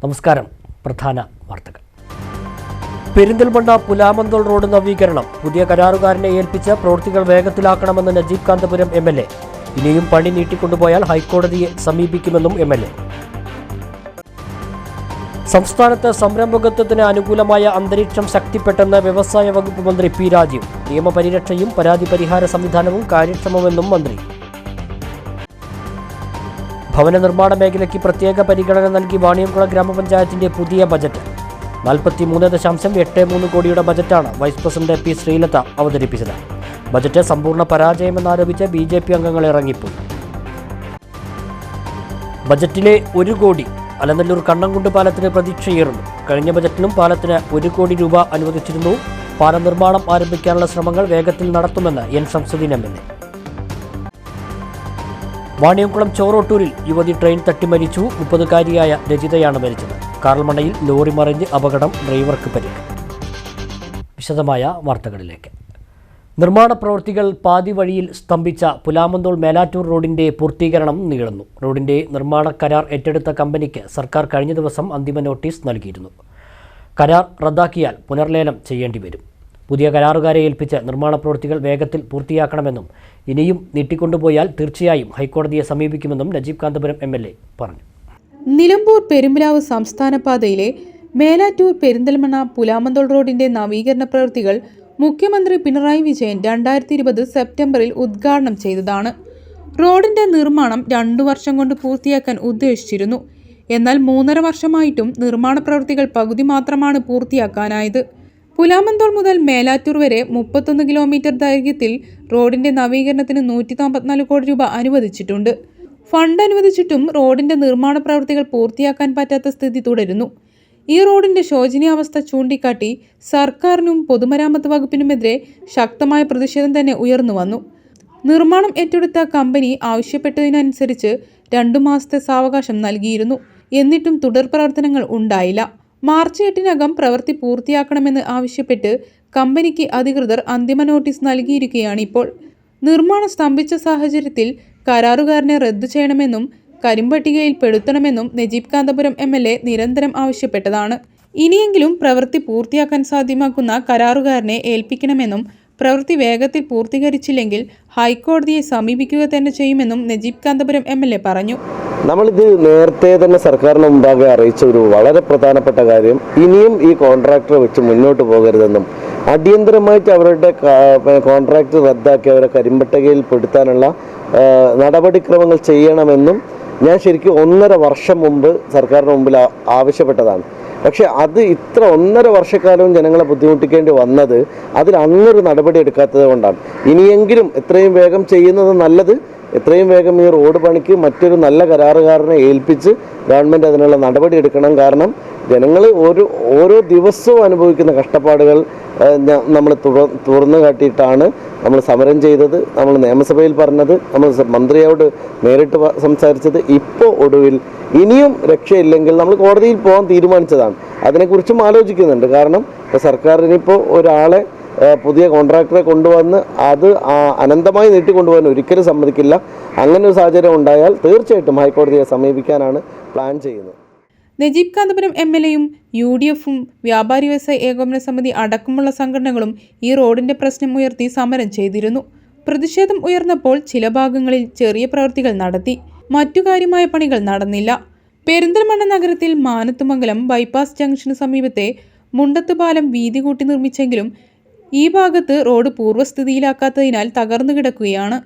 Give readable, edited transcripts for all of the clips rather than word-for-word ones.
നമസ്കാരം. പ്രധാന വാർത്തകൾ. പെരിന്തൽമണ്ണ പുലാമന്തോൾ റോഡ് നവീകരണം പുതിയ കരാറുകാരനെ ഏൽപ്പിച്ച് പ്രവൃത്തികൾ വേഗത്തിലാക്കണമെന്ന് നജീബ് കാന്തപുരം MLA. ഇനിയും പണി നീട്ടിക്കൊണ്ടുപോയാൽ ഹൈക്കോടതിയെ സമീപിക്കുമെന്നും MLA. സംസ്ഥാനത്ത് സംരംഭകത്വത്തിന് അനുകൂലമായ അന്തരീക്ഷം ശക്തിപ്പെട്ടെന്ന് വ്യവസായ വകുപ്പ് മന്ത്രി P. രാജീവ്. നിയമപരിരക്ഷയും പരാതി പരിഹാര സംവിധാനവും കാര്യക്ഷമമെന്നും മന്ത്രി. ഭവന നിർമ്മാണ മേഖലയ്ക്ക് പ്രത്യേക പരിഗണന നൽകി വാണിയംകുളം ഗ്രാമപഞ്ചായത്തിന്റെ പുതിയ ബജറ്റ്. 43.83 കോടിയുടെ ബജറ്റാണ് വൈസ് പ്രസിഡന്റ് P. ശ്രീലത അവതരിപ്പിച്ചത്. ബജറ്റ് സമ്പൂർണ്ണ പരാജയമെന്നാരോപിച്ച് BJP അംഗങ്ങൾ ഇറങ്ങിപ്പോയി. ബജറ്റിലെ 1 കോടി അലനല്ലൂർ കണ്ണംകുണ്ട് പാലത്തിന് പ്രതീക്ഷയേറുന്നു. കഴിഞ്ഞ ബജറ്റിലും പാലത്തിന് 1 കോടി രൂപ അനുവദിച്ചിരുന്നു. പാലം നിർമ്മാണം ആരംഭിക്കാനുള്ള ശ്രമങ്ങൾ വേഗത്തിൽ നടത്തുമെന്ന് N. ശംസുദ്ദീൻ MLA. വാണിയംകുളം ചോറോട്ടൂരിൽ യുവതി ട്രെയിൻ തട്ടി മരിച്ചു. 30-കാരിയായ രജിതയാണ് മരിച്ചത്. കാറൽമണ്ണയിൽ ലോറി മറിഞ്ഞ് അപകടം, ഡ്രൈവർക്ക് പരിക്ക്. വിശദമായ വാർത്തകളിലേക്ക്. നിർമ്മാണ പ്രവൃത്തികൾ പാതി വഴിയിൽ സ്തംഭിച്ച പുലാമന്തോൾ മേലാറ്റൂർ റോഡിന്റെ പൂർത്തീകരണം നീളുന്നു. റോഡിന്റെ നിർമ്മാണ കരാർ ഏറ്റെടുത്ത കമ്പനിക്ക് സർക്കാർ കഴിഞ്ഞ ദിവസം അന്തിമ നോട്ടീസ് നൽകിയിരുന്നു. കരാർ റദ്ദാക്കിയാൽ പുനർലേലം ചെയ്യേണ്ടി വരും. പുതിയ കരാറുകാരെ ഏൽപ്പിച്ച് നിർമ്മാണ പ്രവൃത്തികൾ വേഗത്തിൽ പൂർത്തിയാക്കണമെന്നും ഇനിയും നീട്ടിക്കൊണ്ടുപോയാൽ തീർച്ചയായും ഹൈക്കോടതിയെ സമീപിക്കുമെന്നും നജീബ് കാന്തപുരം MLA പറഞ്ഞു. നിലമ്പൂർ പെരുമ്പിലാവ് സംസ്ഥാന പാതയിലെ മേലാറ്റൂർ പെരിന്തൽമണ്ണ പുലാമന്തോൾ റോഡിന്റെ നവീകരണ പ്രവൃത്തികൾ മുഖ്യമന്ത്രി പിണറായി വിജയൻ 2020 സെപ്റ്റംബറിൽ ഉദ്ഘാടനം ചെയ്തതാണ്. റോഡിന്റെ നിർമ്മാണം 2 വർഷം കൊണ്ട് പൂർത്തിയാക്കാൻ ഉദ്ദേശിച്ചിരുന്നു. എന്നാൽ 3.5 വർഷമായിട്ടും നിർമ്മാണ പ്രവൃത്തികൾ പകുതി മാത്രമാണ് പൂർത്തിയാക്കാനായത്. പുലാമന്തോൾ മുതൽ മേലാറ്റൂർ വരെ 31 കിലോമീറ്റർ ദൈർഘ്യത്തിൽ റോഡിന്റെ നവീകരണത്തിന് 194 കോടി രൂപ അനുവദിച്ചിട്ടുണ്ട്. ഫണ്ട് അനുവദിച്ചിട്ടും റോഡിന്റെ നിർമ്മാണ പ്രവൃത്തികൾ പൂർത്തിയാക്കാൻ പറ്റാത്ത സ്ഥിതി തുടരുന്നു. ഈ റോഡിന്റെ ശോചനീയാവസ്ഥ ചൂണ്ടിക്കാട്ടി സർക്കാരിനും പൊതുമരാമത്ത് വകുപ്പിനുമെതിരെ ശക്തമായ പ്രതിഷേധം തന്നെ ഉയർന്നു വന്നു. നിർമ്മാണം ഏറ്റെടുത്ത കമ്പനി ആവശ്യപ്പെട്ടതിനനുസരിച്ച് 2 മാസത്തെ സാവകാശം നൽകിയിരുന്നു. എന്നിട്ടും തുടർ പ്രവർത്തനങ്ങൾ ഉണ്ടായില്ല. മാർച്ച് 8-നകം പ്രവൃത്തി പൂർത്തിയാക്കണമെന്ന് ആവശ്യപ്പെട്ട് കമ്പനിക്ക് അധികൃതർ അന്തിമ നോട്ടീസ് നൽകിയിരിക്കുകയാണിപ്പോൾ. നിർമ്മാണം സ്തംഭിച്ച സാഹചര്യത്തിൽ കരാറുകാരനെ റദ്ദു ചെയ്യണമെന്നും കരിമ്പട്ടികയിൽ പെടുത്തണമെന്നും നജീബ് കാന്തപുരം MLA നിരന്തരം ആവശ്യപ്പെട്ടതാണ്. ഇനിയെങ്കിലും പ്രവൃത്തി പൂർത്തിയാക്കാൻ സാധ്യമാക്കുന്ന കരാറുകാരനെ ഏൽപ്പിക്കണമെന്നും പ്രവൃത്തി വേഗത്തിൽ പൂർത്തീകരിച്ചില്ലെങ്കിൽ ഹൈക്കോടതിയെ സമീപിക്കുക തന്നെ ചെയ്യുമെന്നും നജീബ് കാന്തപുരം MLA പറഞ്ഞു. നമ്മളിത് നേരത്തെ തന്നെ സർക്കാരിന് മുമ്പാകെ അറിയിച്ച ഒരു വളരെ പ്രധാനപ്പെട്ട കാര്യം, ഇനിയും ഈ കോൺട്രാക്ടറെ വെച്ച് മുന്നോട്ട് പോകരുതെന്നും അടിയന്തരമായിട്ട് അവരുടെ കോൺട്രാക്ട് റദ്ദാക്കി അവരെ കരിമ്പട്ടികയിൽ പെടുത്താനുള്ള നടപടിക്രമങ്ങൾ ചെയ്യണമെന്നും ഞാൻ ശരിക്കും 1.5 വർഷം മുമ്പ് സർക്കാരിന് മുമ്പിൽ ആവശ്യപ്പെട്ടതാണ്. പക്ഷേ അത് ഇത്ര 1.5 വർഷക്കാലവും ജനങ്ങളെ ബുദ്ധിമുട്ടിക്കേണ്ടി വന്നത് അതിൽ അന്നൊരു നടപടി എടുക്കാത്തത് കൊണ്ടാണ്. ഇനിയെങ്കിലും എത്രയും വേഗം ചെയ്യുന്നത് നല്ലത്. എത്രയും വേഗം ഈ റോഡ് പണിക്ക് മറ്റൊരു നല്ല കരാറുകാരനെ ഏൽപ്പിച്ച് ഗവൺമെൻറ് അതിനുള്ള നടപടി എടുക്കണം. കാരണം ജനങ്ങൾ ഓരോ ദിവസവും അനുഭവിക്കുന്ന കഷ്ടപ്പാടുകൾ നമ്മൾ തുറന്നു കാട്ടിയിട്ടാണ് നമ്മൾ സമരം ചെയ്തത്, നമ്മൾ നിയമസഭയിൽ പറഞ്ഞത്, നമ്മൾ മന്ത്രിയോട് നേരിട്ട് സംസാരിച്ചത്. ഇപ്പോൾ ഒടുവിൽ ഇനിയും രക്ഷയില്ലെങ്കിൽ നമ്മൾ കോടതിയിൽ പോകാൻ തീരുമാനിച്ചതാണ്. അതിനെക്കുറിച്ചും ആലോചിക്കുന്നുണ്ട്. കാരണം ഇപ്പോൾ സർക്കാർ ഇനിയിപ്പോൾ ഒരാളെ പുതിയ കോൺട്രാക്ടറെ കൊണ്ടുവന്ന് അത് അനന്തമായി നീട്ടിക്കൊണ്ടുപോകാൻ ഒരിക്കലും സമ്മതിക്കില്ല. അങ്ങനെ ഒരു സാഹചര്യം ഉണ്ടായാൽ തീർച്ചയായിട്ടും ഹൈക്കോടതിയെ സമീപിക്കാനാണ് പ്ലാൻ ചെയ്യുന്നത്. നജീബ് കാന്തപുരം MLAയും UDFും വ്യാപാരി വ്യവസായ ഏകോപന സമിതി അടക്കമുള്ള സംഘടനകളും ഈ റോഡിന്റെ പ്രശ്നം ഉയർത്തി സമരം ചെയ്തിരുന്നു. പ്രതിഷേധം ഉയർന്നപ്പോൾ ചില ഭാഗങ്ങളിൽ ചെറിയ പ്രവൃത്തികൾ നടത്തി. മറ്റു കാര്യമായ പണികൾ നടന്നില്ല. പെരിന്തൽമണ്ണ നഗരത്തിൽ മാനത്തുമംഗലം ബൈപ്പാസ് ജംഗ്ഷന് സമീപത്തെ മുണ്ടത്ത് പാലം വീതി കൂട്ടി നിർമ്മിച്ചെങ്കിലും ഈ ഭാഗത്ത് റോഡ് പൂർവ്വസ്ഥിതിയിലാക്കാത്തതിനാൽ തകർന്നു കിടക്കുകയാണ്.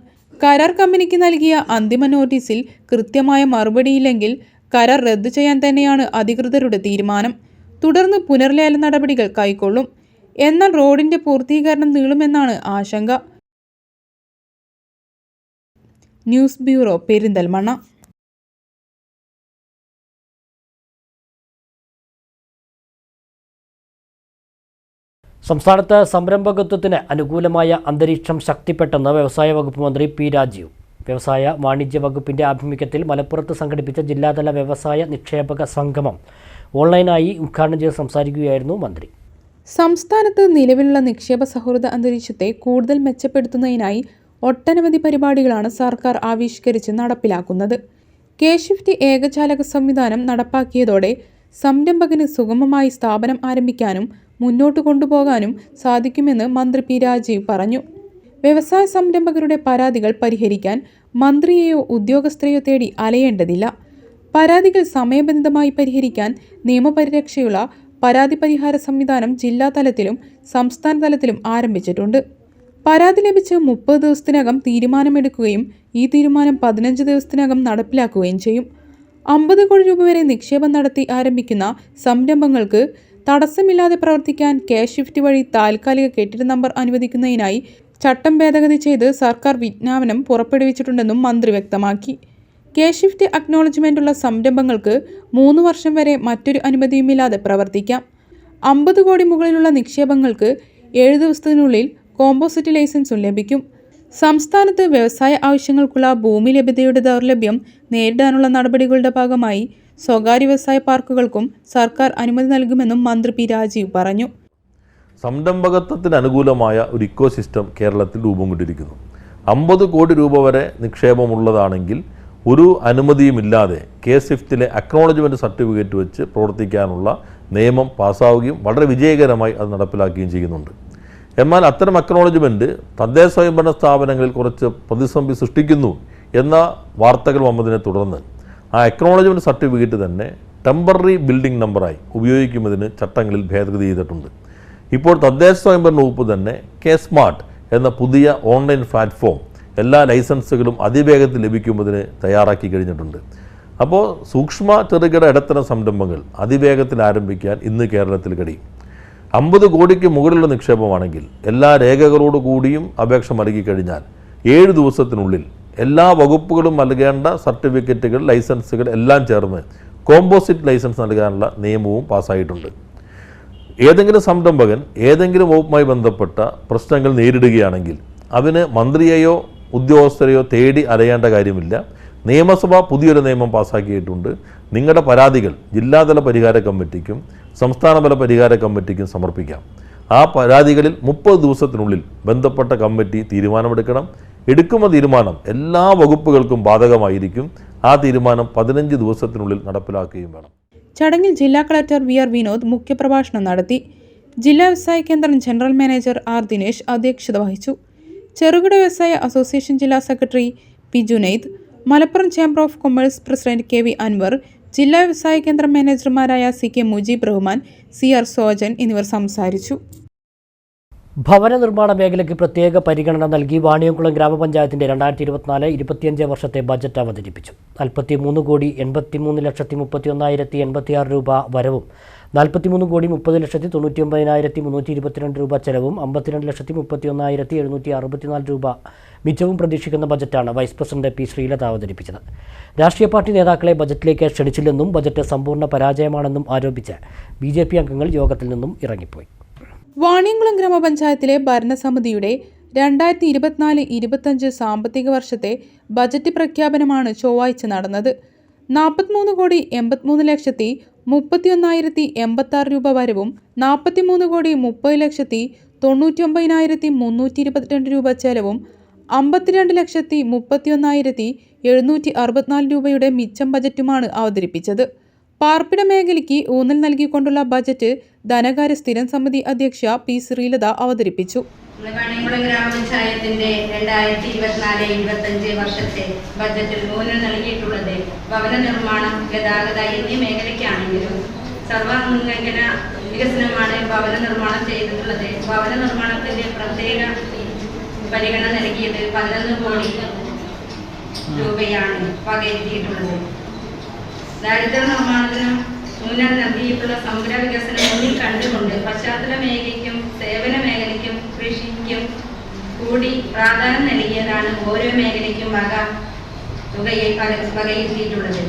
കരാർ കമ്പനിക്ക് നൽകിയ അന്തിമ നോട്ടീസിൽ കൃത്യമായ മറുപടിയില്ലെങ്കിൽ കരാർ റദ്ദു ചെയ്യാൻ തന്നെയാണ് അധികൃതരുടെ തീരുമാനം. തുടർന്ന് പുനർലേല നടപടികൾ കൈക്കൊള്ളും. എന്നാൽ റോഡിന്റെ പൂർത്തീകരണം നീളുമെന്നാണ് ആശങ്ക. News bureau, Perinthalmanna. സംസ്ഥാനത്ത് സംരംഭകത്വത്തിന് അനുകൂലമായ അന്തരീക്ഷം ശക്തിപ്പെട്ടെന്ന് വ്യവസായ വകുപ്പ് മന്ത്രി P. രാജീവ്. വ്യവസായ വാണിജ്യ വകുപ്പിന്റെ ആഭിമുഖ്യത്തിൽ മലപ്പുറത്ത് സംഘടിപ്പിച്ച ജില്ലാതല വ്യവസായ നിക്ഷേപക സംഗമം ഓൺലൈനായി ഉദ്ഘാടനം ചെയ്ത് സംസാരിക്കുകയായിരുന്നു മന്ത്രി. സംസ്ഥാനത്ത് നിലവിലുള്ള നിക്ഷേപ സൗഹൃദ അന്തരീക്ഷത്തെ കൂടുതൽ മെച്ചപ്പെടുത്തുന്നതിനായി ഒട്ടനവധി പരിപാടികളാണ് സർക്കാർ ആവിഷ്കരിച്ച് നടപ്പിലാക്കുന്നത്. കെ-ഷിഫ്റ്റ് ഏകജാലക സംവിധാനം നടപ്പാക്കിയതോടെ സംരംഭകന് സുഗമമായി സ്ഥാപനം ആരംഭിക്കാനും മുന്നോട്ട് കൊണ്ടുപോകാനും സാധിക്കുമെന്ന് മന്ത്രി പി രാജീവ് പറഞ്ഞു. വ്യവസായ സംരംഭകരുടെ പരാതികൾ പരിഹരിക്കാൻ മന്ത്രിയെയോ ഉദ്യോഗസ്ഥരെയോ തേടി അലയേണ്ടതില്ല. പരാതികൾ സമയബന്ധിതമായി പരിഹരിക്കാൻ നിയമപരിരക്ഷയുള്ള പരാതി പരിഹാര സംവിധാനം ജില്ലാ തലത്തിലും സംസ്ഥാന തലത്തിലും ആരംഭിച്ചിട്ടുണ്ട്. പരാതി ലഭിച്ച് 30 ദിവസത്തിനകം തീരുമാനമെടുക്കുകയും ഈ തീരുമാനം 15 ദിവസത്തിനകം നടപ്പിലാക്കുകയും ചെയ്യും. 50 കോടി രൂപ വരെ നിക്ഷേപം നടത്തി ആരംഭിക്കുന്ന സംരംഭങ്ങൾക്ക് തടസ്സമില്ലാതെ പ്രവർത്തിക്കാൻ കെ-ഷിഫ്റ്റ് വഴി താൽക്കാലിക കെട്ടിട നമ്പർ അനുവദിക്കുന്നതിനായി ചട്ടം ഭേദഗതി ചെയ്ത് സർക്കാർ വിജ്ഞാപനം പുറപ്പെടുവിച്ചിട്ടുണ്ടെന്നും മന്ത്രി വ്യക്തമാക്കി. കെ-ഷിഫ്റ്റ് അക്നോളജ്മെന്റുള്ള സംരംഭങ്ങൾക്ക് 3 വർഷം വരെ മറ്റൊരു അനുമതിയുമില്ലാതെ പ്രവർത്തിക്കാം. 50 കോടി മുകളിലുള്ള നിക്ഷേപങ്ങൾക്ക് 7 ദിവസത്തിനുള്ളിൽ കോമ്പോസിറ്റ് ലൈസൻസും ലഭിക്കും. സംസ്ഥാനത്ത് വ്യവസായ ആവശ്യങ്ങൾക്കുള്ള ഭൂമി ലഭ്യതയുടെ ദൗർലഭ്യം നേരിടാനുള്ള നടപടികളുടെ ഭാഗമായി സ്വകാര്യ വ്യവസായ പാർക്കുകൾക്കും സർക്കാർ അനുമതി നൽകുമെന്നും മന്ത്രി പി രാജീവ് പറഞ്ഞു. സംരംഭകത്വത്തിന് അനുകൂലമായ ഒരു ഇക്കോസിസ്റ്റം കേരളത്തിൽ രൂപം കൊണ്ടിരിക്കുന്നു. 50 കോടി രൂപ വരെ നിക്ഷേപമുള്ളതാണെങ്കിൽ ഒരു അനുമതിയുമില്ലാതെ കെ-ഷിഫ്റ്റിലെ അക്നോളജ്മെൻറ്റ് സർട്ടിഫിക്കറ്റ് വെച്ച് പ്രവർത്തിക്കാനുള്ള നിയമം പാസ്സാവുകയും വളരെ വിജയകരമായി അത് നടപ്പിലാക്കുകയും ചെയ്യുന്നുണ്ട്. എന്നാൽ അത്തരം അക്നോളജ്മെൻറ്റ് തദ്ദേശ സ്വയംഭരണ സ്ഥാപനങ്ങളിൽ കുറച്ച് പ്രതിസന്ധി സൃഷ്ടിക്കുന്നു എന്ന വാർത്തകൾ വന്നതിനെ തുടർന്ന് ആ അക്നോളജ്മെൻറ്റ് സർട്ടിഫിക്കറ്റ് തന്നെ ടെമ്പററി ബിൽഡിംഗ് നമ്പറായി ഉപയോഗിക്കുന്നതിന് ചട്ടങ്ങളിൽ ഭേദഗതി ചെയ്തിട്ടുണ്ട്. ഇപ്പോൾ തദ്ദേശ സ്വയംഭരണ വകുപ്പ് തന്നെ കെ-സ്മാർട്ട് എന്ന പുതിയ ഓൺലൈൻ പ്ലാറ്റ്ഫോം എല്ലാ ലൈസൻസുകളും അതിവേഗത്തിൽ ലഭിക്കുന്നതിന് തയ്യാറാക്കി കഴിഞ്ഞിട്ടുണ്ട്. അപ്പോൾ സൂക്ഷ്മ ചെറുകിട ഇടത്തരം സംരംഭങ്ങൾ അതിവേഗത്തിൽ ആരംഭിക്കാൻ ഇന്ന് കേരളത്തിൽ കഴിയും. 50 കോടിക്ക് മുകളിലുള്ള നിക്ഷേപമാണെങ്കിൽ എല്ലാ രേഖകളോടു കൂടിയും അപേക്ഷ നൽകിക്കഴിഞ്ഞാൽ 7 ദിവസത്തിനുള്ളിൽ എല്ലാ വകുപ്പുകളും നൽകേണ്ട സർട്ടിഫിക്കറ്റുകൾ, ലൈസൻസുകൾ എല്ലാം ചേർന്ന് കോമ്പോസിറ്റ് ലൈസൻസ് നൽകാനുള്ള നിയമവും പാസ്സായിട്ടുണ്ട്. ഏതെങ്കിലും സംരംഭകൻ ഏതെങ്കിലും വകുപ്പുമായി ബന്ധപ്പെട്ട പ്രശ്നങ്ങൾ നേരിടുകയാണെങ്കിൽ അതിന് മന്ത്രിയെയോ ഉദ്യോഗസ്ഥരെയോ തേടി അലയേണ്ട കാര്യമില്ല. നിയമസഭ പുതിയൊരു നിയമം പാസ്സാക്കിയിട്ടുണ്ട്. നിങ്ങളുടെ പരാതികൾ ജില്ലാതല പരിഹാര കമ്മിറ്റിക്കും സംസ്ഥാനതല പരിഹാര കമ്മിറ്റിക്കും സമർപ്പിക്കാം. ആ പരാതികളിൽ 30 ദിവസത്തിനുള്ളിൽ ബന്ധപ്പെട്ട കമ്മിറ്റി തീരുമാനമെടുക്കണം. എടുക്കുന്ന തീരുമാനം എല്ലാ വകുപ്പുകൾക്കും ബാധകമായിരിക്കും. ആ തീരുമാനം 15 ദിവസത്തിനുള്ളിൽ നടപ്പിലാക്കുകയും വേണം. ചടങ്ങിൽ ജില്ലാ കളക്ടർ വി.ആർ. വിനോദ് മുഖ്യപ്രഭാഷണം നടത്തി. ജില്ലാ വ്യവസായ കേന്ദ്രം ജനറൽ മാനേജർ ആർ. ദിനേശ് അധ്യക്ഷത വഹിച്ചു. ചെറുകിട വ്യവസായ അസോസിയേഷൻ ജില്ലാ secretary P. Junaid, Malappuram chamber of commerce president K. V. Anwar, ജില്ലാ വ്യവസായ കേന്ദ്രം മാനേജർമാരായ C. K. Mujeeb Rahman, C. R. Sojan എന്നിവർ സംസാരിച്ചു. ഭവന നിർമ്മാണ മേഖലയ്ക്ക് പ്രത്യേക പരിഗണന നൽകി വാണിയംകുളം ഗ്രാമപഞ്ചായത്തിന്റെ 2024-25 വർഷത്തെ ബജറ്റ് അവതരിപ്പിച്ചു. 43,83,31,086 രൂപ വരവും 43,30,99,322 രൂപ ചെലവും 52,31,764 രൂപ മിച്ചവും പ്രതീക്ഷിക്കുന്ന ബജറ്റാണ് വൈസ് പ്രസിഡന്റ് പി. ശ്രീലത അവതരിപ്പിച്ചത്. രാഷ്ട്രീയ പാർട്ടി നേതാക്കളെ ബജറ്റിലേക്ക് ക്ഷണിച്ചില്ലെന്നും ബജറ്റ് സമ്പൂർണ്ണ പരാജയമാണെന്നും ആരോപിച്ച് BJP അംഗങ്ങൾ യോഗത്തിൽ നിന്നും ഇറങ്ങിപ്പോയി. വാണിയംകുളം ഗ്രാമപഞ്ചായത്തിലെ ഭരണസമിതിയുടെ 2024-25 സാമ്പത്തിക വർഷത്തെ ബജറ്റ് പ്രഖ്യാപനമാണ് ചൊവ്വാഴ്ച നടന്നത്. 43,83,31,086 രൂപ വരവും 43,30,99,322 രൂപ ചെലവും 52,31,764 രൂപയുടെ മിച്ചം ബജറ്റുമാണ് അവതരിപ്പിച്ചത്. പാർപ്പിട മേഖലയ്ക്ക് ഊന്നൽ നൽകിക്കൊണ്ടുള്ള ബജറ്റ് ധനകാര്യ സ്ഥിരം സമിതി അധ്യക്ഷ പി. ശ്രീലത അവതരിപ്പിച്ചു. വാണിയംകുളം ഗ്രാമപഞ്ചായത്തിന്റെ 2024-25 വർഷത്തെ ബജറ്റിൽ ഊന്നൽ നൽകിയിട്ടുള്ളത് ഭവന നിർമ്മാണം, ഗതാഗത എന്നീ മേഖലയ്ക്കാണെങ്കിലും സർവ്വമുൻഗണന വികസനമാണ് ഭവന നിർമ്മാണം ചെയ്തിട്ടുള്ളത്. ഭവന നിർമ്മാണത്തിന്റെ പ്രത്യേക പരിഗണന നൽകിയത് 11 കോടി രൂപയാണ് വകയിരുത്തിയിട്ടുള്ളത്. ദാരിദ്ര്യ നിർമ്മാണത്തിനും ഊന്നൽ നൽകിയിട്ടുള്ള സമഗ്ര വികസനം മുന്നിൽ കണ്ടുകൊണ്ട് പശ്ചാത്തല മേഖലയ്ക്കും സേവന മേഖലയ്ക്കും കൃഷിക്കും കൂടി പ്രാധാന്യം നൽകിയതാണ് ഓരോ മേഖലയ്ക്കും വകയിരുത്തിയിട്ടുള്ളത്.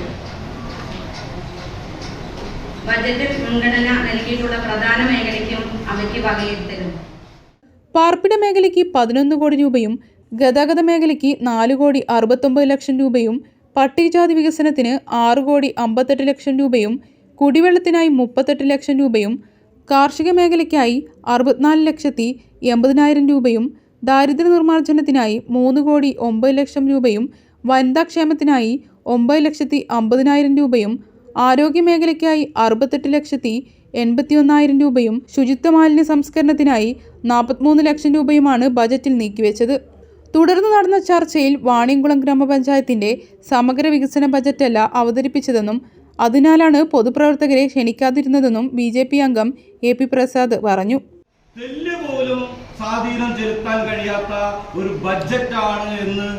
ബജറ്റിൽ മുൻഗണന നൽകിയിട്ടുള്ള പ്രധാന മേഖലയ്ക്കും അവയ്ക്ക് വകയിരുത്തലും. പാർപ്പിട മേഖലയ്ക്ക് 11 കോടി രൂപയും ഗതാഗത മേഖലയ്ക്ക് 4,69 ലക്ഷം രൂപയും പട്ടികജാതി വികസനത്തിന് 6,58 ലക്ഷം രൂപയും കുടിവെള്ളത്തിനായി 38 ലക്ഷം രൂപയും കാർഷിക മേഖലയ്ക്കായി 64,80,000 രൂപയും ദാരിദ്ര്യ നിർമ്മാർജ്ജനത്തിനായി 3,09 ലക്ഷം രൂപയും വനിതാ ക്ഷേമത്തിനായി 9,50,000 രൂപയും ആരോഗ്യമേഖലയ്ക്കായി 68,81,000 രൂപയും ശുചിത്വ മാലിന്യ സംസ്കരണത്തിനായി 43 ലക്ഷം രൂപയുമാണ് ബജറ്റിൽ നീക്കിവെച്ചത്. തുടർന്ന് നടന്ന ചർച്ചയിൽ വാണിയംകുളം ഗ്രാമപഞ്ചായത്തിന്റെ സമഗ്ര വികസന ബജറ്റല്ല അവതരിപ്പിച്ചതെന്നും അതിനാലാണ് പൊതുപ്രവർത്തകരെ ക്ഷണിക്കാതിരുന്നതെന്നും BJP അംഗം AP പ്രസാദ് പറഞ്ഞു. പോലും സ്വാധീനം ചെലുത്താൻ കഴിയാത്ത ഒരു ബഡ്ജറ്റാണ് എന്ന്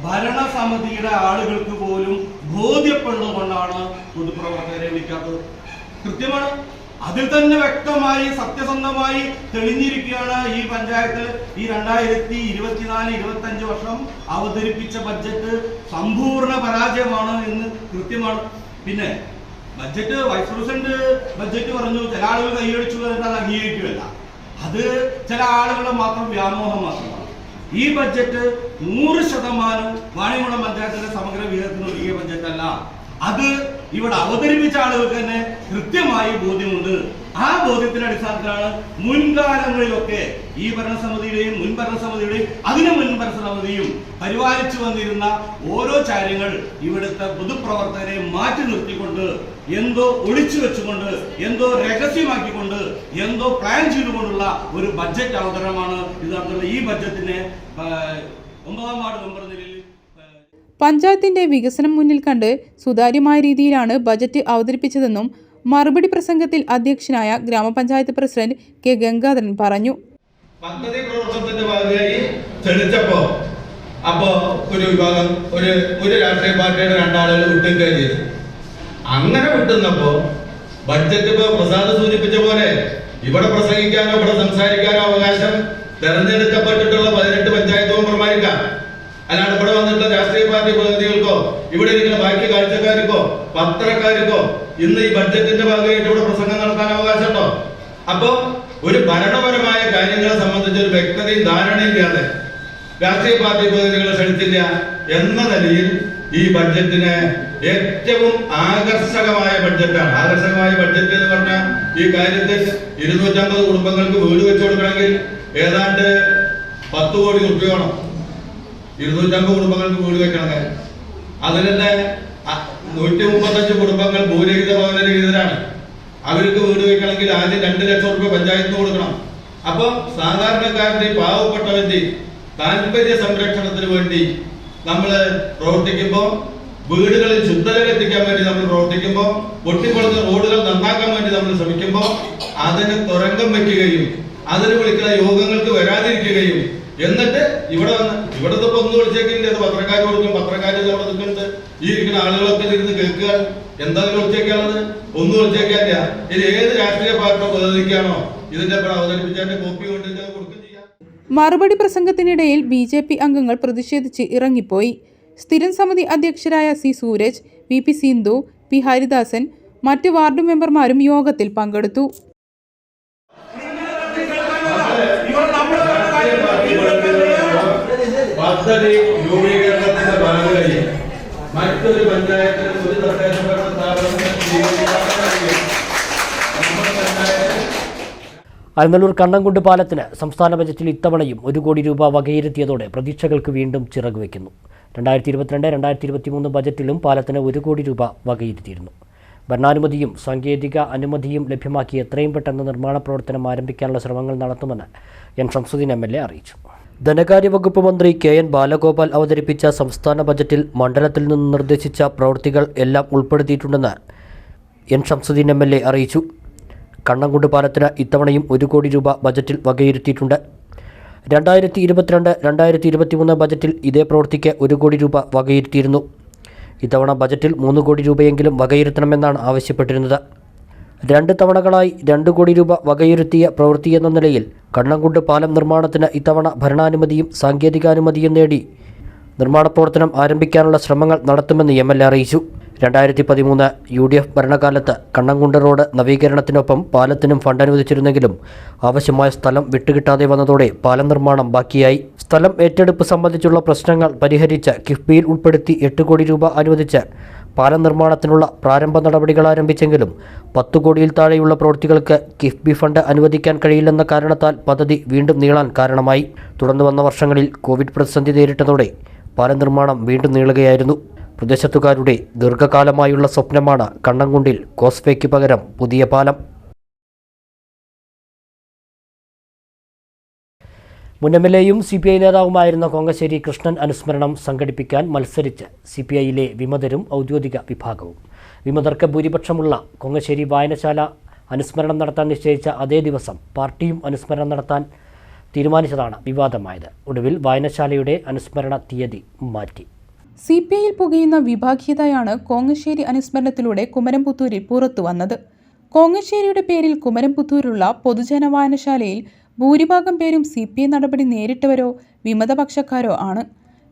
ഭരണസമിതിയുടെ ആളുകൾക്ക് പോലും ബോധ്യപ്പെടുന്നതുകൊണ്ടാണ് പൊതുപ്രവർത്തകരെ വിളിക്കാത്തത്. കൃത്യമാണ്. അതിൽ തന്നെ വ്യക്തമായി സത്യസന്ധമായി തെളിഞ്ഞിരിക്കുകയാണ് ഈ പഞ്ചായത്ത് ഈ 2024-25 വർഷം അവതരിപ്പിച്ച ബഡ്ജറ്റ് സമ്പൂർണ്ണ പരാജയമാണ് എന്ന് കൃത്യമാണ്. പിന്നെ ബഡ്ജറ്റ് വൈസ് പ്രസിഡന്റ് ബഡ്ജറ്റ് പറഞ്ഞു, ചില ആളുകൾ കൈയടിച്ചു എന്നാൽ അംഗീകരിക്കുകയല്ല. അത് ചില ആളുകളുടെ മാത്രം വ്യാമോഹം മാത്രമാണ്. ഈ ബഡ്ജറ്റ് 100% വാണിയംകുളം പഞ്ചായത്തിന്റെ സമഗ്ര വികസനത്തിന് ഒരുക്കിയ ബഡ്ജറ്റല്ല. അത് ഇവിടെ അവതരിപ്പിച്ച ആളുകൾക്ക് തന്നെ കൃത്യമായി ബോധ്യമുണ്ട്. ആ ബോധ്യത്തിന്റെ അടിസ്ഥാനത്തിലാണ് മുൻകാലങ്ങളിലൊക്കെ ഈ ഭരണസമിതിയുടെയും മുൻ ഭരണസമിതിയുടെയും അതിന് മുൻ ഭരണസമിതിയും പരിപാലിച്ചു വന്നിരുന്ന ഓരോ കാര്യങ്ങൾ ഇവിടുത്തെ പൊതുപ്രവർത്തകരെ മാറ്റി നിർത്തിക്കൊണ്ട് എന്തോ ഒളിച്ചു വെച്ചുകൊണ്ട് എന്തോ രഹസ്യമാക്കിക്കൊണ്ട് എന്തോ പ്ലാൻ ചെയ്തുകൊണ്ടുള്ള ഒരു ബഡ്ജറ്റ് അവതരണമാണ് യഥാർത്ഥത്തിൽ ഈ ബഡ്ജറ്റിനെ 9ാം വാർഡ് മെമ്പർ നിലയിൽ പഞ്ചായത്തിന്റെ വികസനം മുന്നിൽ കണ്ട് സുതാര്യമായ രീതിയിലാണ് ബജറ്റ് അവതരിപ്പിച്ചതെന്നും മറുപടി പ്രസംഗത്തിൽ അധ്യക്ഷനായ ഗ്രാമപഞ്ചായത്ത് പ്രസിഡന്റ് K. ഗംഗാധരൻ പറഞ്ഞു. പദ്ധതി പ്രവർത്തനത്തിന്റെ ഭാഗമായി ക്ഷണിച്ചപ്പോ ഒരു വിഭാഗം ഒരു രാഷ്ട്രീയ പാർട്ടിയുടെ രണ്ടാളുകൾ വിട്ടുകയും ചെയ്തു. അങ്ങനെ വിട്ടുന്നപ്പോ ബഡ്ജറ്റ് ഇപ്പൊ പ്രസാദ് സൂചിപ്പിച്ച പോലെ ഇവിടെ പ്രസംഗിക്കാനോ ഇവിടെ സംസാരിക്കാനോ അവകാശം തെരഞ്ഞെടുക്കപ്പെട്ടിട്ടുള്ള 18 പഞ്ചായത്ത് മെമ്പർമാർക്കാ. അല്ലാണ്ട് ഇവിടെ വന്നിട്ടുള്ള രാഷ്ട്രീയ പാർട്ടി പ്രതിനിധികൾക്കോ ഇവിടെ ഇരിക്കുന്ന ബാക്കി കാഴ്ചക്കാർക്കോ പത്രക്കാർക്കോ ഇന്ന് ഈ ബഡ്ജറ്റിന്റെ ഭാഗമായിട്ട് ഇവിടെ പ്രസംഗം നടത്താൻ അവകാശമുണ്ടോ? അപ്പോ ഒരു ഭരണപരമായ കാര്യങ്ങളെ സംബന്ധിച്ച് ഒരു വ്യക്തതയും ധാരണയില്ലാതെ രാഷ്ട്രീയ പാർട്ടി പ്രതിനിധികളെ ക്ഷണിച്ചില്ല എന്ന നിലയിൽ ഈ ബഡ്ജറ്റിനെ ഏറ്റവും ആകർഷകമായ ബഡ്ജറ്റാണ്. ആകർഷകമായ ബഡ്ജറ്റ് എന്ന് പറഞ്ഞാൽ ഈ കാര്യത്തിൽ 250 കുടുംബങ്ങൾക്ക് വീട് വെച്ചു കൊടുക്കണമെങ്കിൽ ഏതാണ്ട് 10 കോടി രൂപ വേണം. 250 കുടുംബങ്ങൾക്ക് വീട് വെക്കണമെങ്കിൽ അതിൽ തന്നെ 135 കുടുംബങ്ങൾ ഭൂരഹിത ഭവനരഹിതരാണ്. അവർക്ക് വീട് വെക്കണമെങ്കിൽ ആദ്യം 2 ലക്ഷം രൂപ പഞ്ചായത്തിന് കൊടുക്കണം. അപ്പൊ സാധാരണക്കാരുടെ പാവപ്പെട്ടവന്റെ താല്പര്യ സംരക്ഷണത്തിന് വേണ്ടി നമ്മൾ പ്രവർത്തിക്കുമ്പോൾ, വീടുകളിൽ ശുദ്ധജലം എത്തിക്കാൻ വേണ്ടി നമ്മൾ പ്രവർത്തിക്കുമ്പോൾ, പൊട്ടിപ്പൊളിഞ്ഞ റോഡുകൾ നന്നാക്കാൻ വേണ്ടി നമ്മൾ ശ്രമിക്കുമ്പോൾ അതിന് തുരങ്കം വെക്കുകയും അതിന് വിളിക്കുന്ന യോഗങ്ങൾക്ക് വരാതിരിക്കുകയും എന്നിട്ട് ഇവിടുത്തെ ഒന്ന് വിളിച്ചേക്കില്ല, അത് പത്രക്കാർ കൊടുക്കും. പത്രക്കാർ അവിടെ നിൽക്കുന്നുണ്ട്, ഈ ഇരിക്കുന്ന ആളുകളൊക്കെ ഇരുന്ന് കേൾക്കുക. എന്താ വിളിച്ചേക്കാനുള്ളത്? ഒന്നും വിളിച്ചേക്കാനില്ല. ഇത് ഏത് രാഷ്ട്രീയ പാർട്ടി പ്രതിനിധിക്കാണോ ഇതിന്റെ അവതരിപ്പിച്ചതിന്റെ കോപ്പി കൊണ്ട് കൊടുക്കും ചെയ്യാം. മറുപടി പ്രസംഗത്തിനിടയിൽ BJP അംഗങ്ങൾ പ്രതിഷേധിച്ച് ഇറങ്ങിപ്പോയി. സ്ഥിരം സമിതി അധ്യക്ഷരായ C. Sooraj, VP Sindhu, P. Haridasan, മറ്റ് വാർഡ് മെമ്പർമാരും യോഗത്തിൽ പങ്കെടുത്തു. പദ്ധതി രൂപീകരണത്തിന്റെ ഭാഗമായി മറ്റൊരു പഞ്ചായത്തിന് ഒരു തദ്ദേശഭരണ അയനല്ലൂർ കണ്ണംകുണ്ട് പാലത്തിന് സംസ്ഥാന ബജറ്റിൽ ഇത്തവണയും 1 കോടി രൂപ വകയിരുത്തിയതോടെ പ്രതീക്ഷകൾക്ക് വീണ്ടും ചിറകുവെക്കുന്നു. 2022-2023 ബജറ്റിലും പാലത്തിന് 1 കോടി രൂപ വകയിരുത്തിയിരുന്നു. ഭരണാനുമതിയും സാങ്കേതിക അനുമതിയും ലഭ്യമാക്കി എത്രയും പെട്ടെന്ന് നിർമ്മാണ പ്രവർത്തനം ആരംഭിക്കാനുള്ള ശ്രമങ്ങൾ നടത്തുമെന്ന് N. ഷംസുദ്ദീൻ MLA അറിയിച്ചു. ധനകാര്യ വകുപ്പ് മന്ത്രി KN ബാലഗോപാൽ അവതരിപ്പിച്ച സംസ്ഥാന ബജറ്റിൽ മണ്ഡലത്തിൽ നിന്ന് നിർദ്ദേശിച്ച പ്രവൃത്തികൾ എല്ലാം ഉൾപ്പെടുത്തിയിട്ടുണ്ടെന്ന് N. ഷംസുദ്ദീൻ MLA അറിയിച്ചു. കണ്ണംകുണ്ട് പാലത്തിന് ഇത്തവണയും 1 കോടി രൂപ ബജറ്റിൽ വകയിരുത്തിയിട്ടുണ്ട്. 2022-2023 ബജറ്റിൽ ഇതേ പ്രവൃത്തിക്ക് 1 കോടി രൂപ വകയിരുത്തിയിരുന്നു. ഇത്തവണ ബജറ്റിൽ 3 കോടി രൂപയെങ്കിലും വകയിരുത്തണമെന്നാണ് ആവശ്യപ്പെട്ടിരുന്നത്. 2 തവണകളായി 2 കോടി രൂപ വകയിരുത്തിയ പ്രവൃത്തിയെന്ന നിലയിൽ കണ്ണംകുണ്ട് പാലം നിർമ്മാണത്തിന് ഇത്തവണ ഭരണാനുമതിയും സാങ്കേതികാനുമതിയും നേടി നിർമ്മാണ പ്രവർത്തനം ആരംഭിക്കാനുള്ള ശ്രമങ്ങൾ നടത്തുമെന്ന് MLA അറിയിച്ചു. 2013 UDF ഭരണകാലത്ത് കണ്ണംകുണ്ട് റോഡ് നവീകരണത്തിനൊപ്പം പാലത്തിനും ഫണ്ട് അനുവദിച്ചിരുന്നെങ്കിലും ആവശ്യമായ സ്ഥലം വിട്ടുകിട്ടാതെ വന്നതോടെ പാലം നിർമ്മാണം ബാക്കിയായി. സ്ഥലം ഏറ്റെടുപ്പ് സംബന്ധിച്ചുള്ള പ്രശ്നങ്ങൾ പരിഹരിച്ച് കിഫ്ബിയിൽ ഉൾപ്പെടുത്തി 8 കോടി രൂപ അനുവദിച്ച് പാലം നിർമ്മാണത്തിനുള്ള പ്രാരംഭ നടപടികൾ ആരംഭിച്ചെങ്കിലും 10 കോടിയിൽ താഴെയുള്ള പ്രവൃത്തികൾക്ക് കിഫ്ബി ഫണ്ട് അനുവദിക്കാൻ കഴിയില്ലെന്ന കാരണത്താൽ പദ്ധതി വീണ്ടും നീളാൻ കാരണമായി. തുടർന്ന് വന്ന വർഷങ്ങളിൽ കോവിഡ് പ്രതിസന്ധി നേരിട്ടതോടെ പാലം നിർമ്മാണം വീണ്ടും നീളുകയായിരുന്നു. പ്രദേശത്തുകാരുടെ ദീർഘകാലമായുള്ള സ്വപ്നമാണ് കണ്ണംകുണ്ടിൽ കോസ്വേക്ക് പകരം പുതിയ പാലം. മുൻ എം.എൽ.എയും CPI നേതാവുമായിരുന്ന കോങ്ങശ്ശേരി കൃഷ്ണൻ അനുസ്മരണം സംഘടിപ്പിക്കാൻ മത്സരിച്ച് CPIയിലെ വിമതരും ഔദ്യോഗിക വിഭാഗവും. വിമതർക്ക് ഭൂരിപക്ഷമുള്ള കോങ്ങശ്ശേരി വായനശാല അനുസ്മരണം നടത്താൻ നിശ്ചയിച്ച അതേ ദിവസം പാർട്ടിയും അനുസ്മരണം നടത്താൻ തീരുമാനിച്ചതാണ് വിവാദമായത്. ഒടുവിൽ വായനശാലയുടെ അനുസ്മരണ തീയതി മാറ്റി. CPIയിൽ പുകയുന്ന വിഭാഗീയതയാണ് കോങ്ങശ്ശേരി അനുസ്മരണത്തിലൂടെ കുമരംപുത്തൂരിൽ പുറത്തുവന്നത്. കോങ്ങശ്ശേരിയുടെ പേരിൽ കുമരംപുത്തൂരുള്ള പൊതുജന വായനശാലയിൽ ഭൂരിഭാഗം പേരും CPI നടപടി നേരിട്ടവരോ വിമതപക്ഷക്കാരോ ആണ്.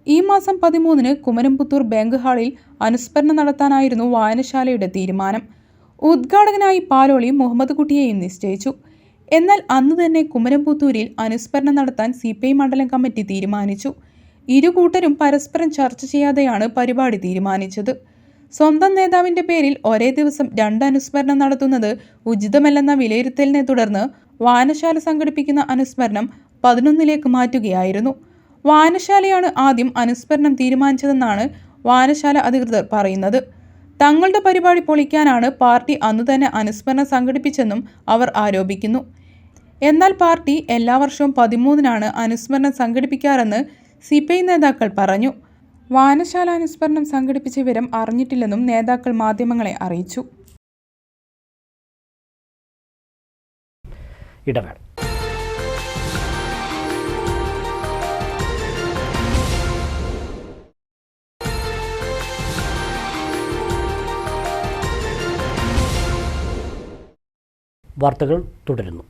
ഈ മാസം 13-ന് കുമരംപുത്തൂർ ബാങ്ക് ഹാളിൽ അനുസ്മരണം നടത്താനായിരുന്നു വായനശാലയുടെ തീരുമാനം. ഉദ്ഘാടകനായി പാലോളി മുഹമ്മദ് കുട്ടിയെയും നിശ്ചയിച്ചു. എന്നാൽ അന്ന് തന്നെ കുമരംപുത്തൂരിൽ അനുസ്മരണം നടത്താൻ CPI മണ്ഡലം കമ്മിറ്റി തീരുമാനിച്ചു. ഇരു കൂട്ടരും പരസ്പരം ചർച്ച ചെയ്യാതെയാണ് പരിപാടി തീരുമാനിച്ചത്. സ്വന്തം നേതാവിൻ്റെ പേരിൽ ഒരേ ദിവസം 2 അനുസ്മരണം നടത്തുന്നത് ഉചിതമല്ലെന്ന വിലയിരുത്തലിനെ തുടർന്ന് വായനശാല സംഘടിപ്പിക്കുന്ന അനുസ്മരണം 11-ലേക്ക് മാറ്റുകയായിരുന്നു. വായനശാലയാണ് ആദ്യം അനുസ്മരണം തീരുമാനിച്ചതെന്നാണ് വായനശാല അധികൃതർ പറയുന്നത്. തങ്ങളുടെ പരിപാടി പൊളിക്കാനാണ് പാർട്ടി അന്നു തന്നെ അനുസ്മരണം സംഘടിപ്പിച്ചെന്നും അവർ ആരോപിക്കുന്നു. എന്നാൽ പാർട്ടി എല്ലാ വർഷവും 13-നാണ് അനുസ്മരണം സംഘടിപ്പിക്കാറെന്ന് CPI നേതാക്കൾ പറഞ്ഞു. വായനശാല അനുസ്മരണം സംഘടിപ്പിച്ച വിവരം അറിഞ്ഞിട്ടില്ലെന്നും നേതാക്കൾ മാധ്യമങ്ങളെ അറിയിച്ചു. ഇടവേള. വാർത്തകൾ തുടരുന്നു.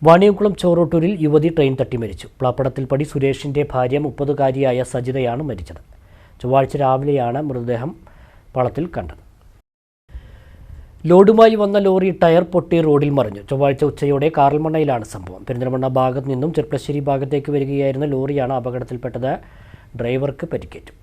വാണിയംകുളം ചോറോട്ടൂരിൽ യുവതി ട്രെയിൻ തട്ടി മരിച്ചു. പ്ലാപ്പടത്തിൽപ്പടി സുരേഷിൻ്റെ ഭാര്യ 30-കാരിയായ സജിതയാണ് മരിച്ചത്. ചൊവ്വാഴ്ച രാവിലെയാണ് മൃതദേഹം പാളത്തിൽ കണ്ടത്. ലോഡുമായി വന്ന ലോറി ടയർ പൊട്ടി റോഡിൽ മറിഞ്ഞു. ചൊവ്വാഴ്ച ഉച്ചയോടെ കാറൽമണ്ണയിലാണ് സംഭവം. പെരിന്തൽമണ്ണ ഭാഗത്ത് നിന്നും ചെർപ്പശ്ശേരി ഭാഗത്തേക്ക് വരികയായിരുന്ന ലോറിയാണ് അപകടത്തിൽപ്പെട്ടത്. ഡ്രൈവർക്ക് പരിക്കേറ്റു.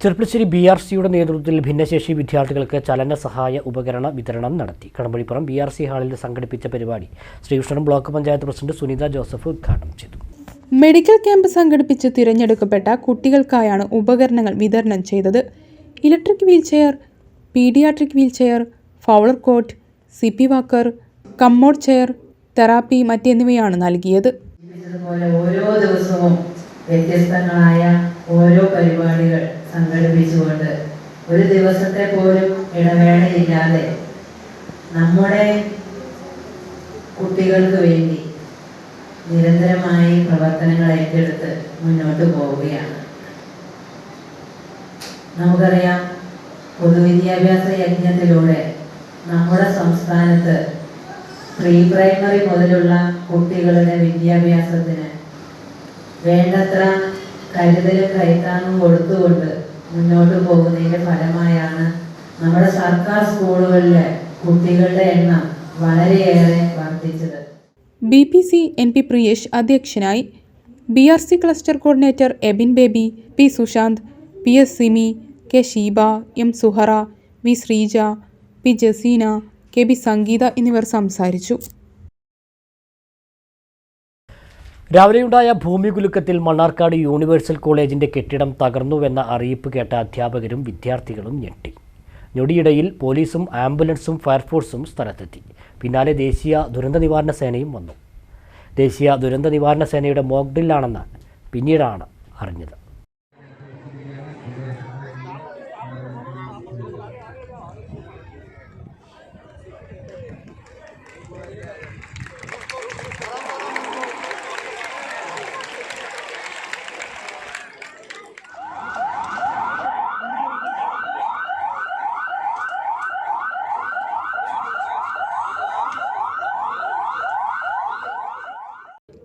ചെർപ്പശ്ശേരി BRCയുടെ നേതൃത്വത്തിൽ ഭിന്നശേഷി വിദ്യാർത്ഥികൾക്ക് ചലന സഹായ ഉപകരണ വിതരണം നടത്തി. കടമ്പഴിപ്പുറം BRC ഹാളിൽ സംഘടിപ്പിച്ച പരിപാടി ശ്രീകൃഷ്ണൻ ബ്ലോക്ക് പഞ്ചായത്ത് പ്രസിഡന്റ് സുനിത ജോസഫ് ഉദ്ഘാടനം ചെയ്തു. മെഡിക്കൽ ക്യാമ്പ് സംഘടിപ്പിച്ച് തിരഞ്ഞെടുക്കപ്പെട്ട കുട്ടികൾക്കായാണ് ഉപകരണങ്ങൾ വിതരണം ചെയ്തത്. Electric wheelchair, paediatric wheelchair, Fowler cot, CP walker, commode chair, therapy മറ്റെന്നിവയാണ് നൽകിയത്. ഓരോ ദിവസവും വ്യത്യസ്തങ്ങളായ ഓരോ പരിപാടികൾ സംഘടിപ്പിച്ചുകൊണ്ട് ഒരു ദിവസത്തെ പോലും ഇടവേളയില്ലാതെ നമ്മുടെ കുട്ടികൾക്ക് വേണ്ടി നിരന്തരമായി പ്രവർത്തനങ്ങൾ ഏറ്റെടുത്ത് മുന്നോട്ട് പോവുകയാണ്. നമുക്കറിയാം, പൊതുവിദ്യാഭ്യാസ യജ്ഞത്തിലൂടെ നമ്മുടെ സംസ്ഥാനത്ത് പ്രീ പ്രൈമറി മുതലുള്ള കുട്ടികളുടെ വിദ്യാഭ്യാസത്തിന് വേണ്ടത്ര കരുതലും കൈത്താങ്ങും കൊടുത്തുകൊണ്ട് മുന്നോട്ട് പോകുന്നതിൻ്റെ ഫലമായാണ് നമ്മുടെ സർക്കാർ സ്കൂളുകളിലെ കുട്ടികളുടെ എണ്ണം വളരെയേറെ വർദ്ധിച്ചത്. BPC NP പ്രിയേഷ് അധ്യക്ഷനായി. BRC cluster coordinator Abin Baby, P Sushanth, PS Simi, K Sheeba, M Suhara, V Sreeja, P Jaseena, KB Sangeetha എന്നിവർ സംസാരിച്ചു. രാവിലെയുണ്ടായ ഭൂമികുലുക്കത്തിൽ മണ്ണാർക്കാട് യൂണിവേഴ്സൽ കോളേജിൻ്റെ കെട്ടിടം തകർന്നുവെന്ന അറിയിപ്പ് കേട്ട അധ്യാപകരും വിദ്യാർത്ഥികളും ഞെട്ടി. ഞൊടിയിടയിൽ പോലീസും ആംബുലൻസും ഫയർഫോഴ്സും സ്ഥലത്തെത്തി. പിന്നാലെ ദേശീയ ദുരന്ത നിവാരണ സേനയും വന്നു. ദേശീയ ദുരന്ത നിവാരണ സേനയുടെ മോക്ക് ഡ്രില്ലാണെന്ന് പിന്നീടാണ് അറിഞ്ഞത്.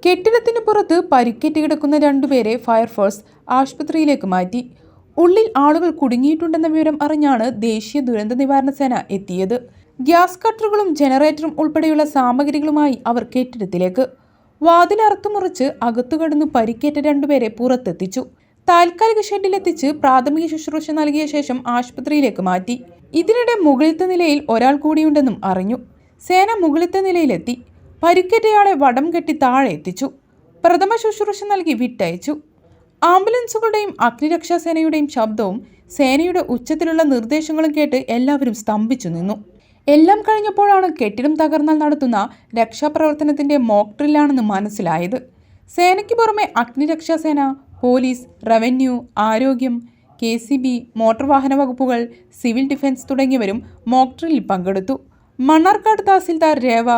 കെട്ടിടത്തിന് പുറത്ത് പരിക്കേറ്റ് കിടക്കുന്ന രണ്ടുപേരെ ഫയർഫോഴ്സ് ആശുപത്രിയിലേക്ക് മാറ്റി. ഉള്ളിൽ ആളുകൾ കുടുങ്ങിയിട്ടുണ്ടെന്ന വിവരം അറിഞ്ഞാണ് ദേശീയ ദുരന്ത നിവാരണ സേന എത്തിയത്. ഗ്യാസ് കട്ടറുകളും ജനറേറ്ററും ഉൾപ്പെടെയുള്ള സാമഗ്രികളുമായി അവർ കെട്ടിടത്തിലേക്ക് വാതിലറുത്തുമുറിച്ച് അകത്തുകടന്നു പരിക്കേറ്റ രണ്ടുപേരെ പുറത്തെത്തിച്ചു. താൽക്കാലിക ഷെഡിലെത്തിച്ച് പ്രാഥമിക ശുശ്രൂഷ നൽകിയ ശേഷം ആശുപത്രിയിലേക്ക് മാറ്റി. ഇതിനിടെ മുകളിലത്തെ നിലയിൽ ഒരാൾ കൂടിയുണ്ടെന്നും അറിഞ്ഞു. സേന മുകളിലത്തെ നിലയിലെത്തി പരിക്കേറ്റയാളെ വടം കെട്ടി താഴെ എത്തിച്ചു. പ്രഥമ ശുശ്രൂഷ നൽകി വിട്ടയച്ചു. ആംബുലൻസുകളുടെയും അഗ്നിരക്ഷാസേനയുടെയും ശബ്ദവും സേനയുടെ ഉച്ചത്തിലുള്ള നിർദ്ദേശങ്ങളും കേട്ട് എല്ലാവരും സ്തംഭിച്ചു നിന്നു. എല്ലാം കഴിഞ്ഞപ്പോഴാണ് കെട്ടിടം തകർന്നാൽ നടത്തുന്ന രക്ഷാപ്രവർത്തനത്തിന്റെ മോക്ക് ഡ്രില്ലാണെന്ന് മനസ്സിലായത്. സേനയ്ക്ക് പുറമെ അഗ്നിരക്ഷാസേന, പോലീസ്, റവന്യൂ, ആരോഗ്യം, KCB, മോട്ടോർ വാഹന വകുപ്പുകൾ, സിവിൽ ഡിഫൻസ് തുടങ്ങിയവരും മോക്ക് ഡ്രില്ലിൽ പങ്കെടുത്തു. മണ്ണാർക്കാട് തഹസിൽദാർ രേവ,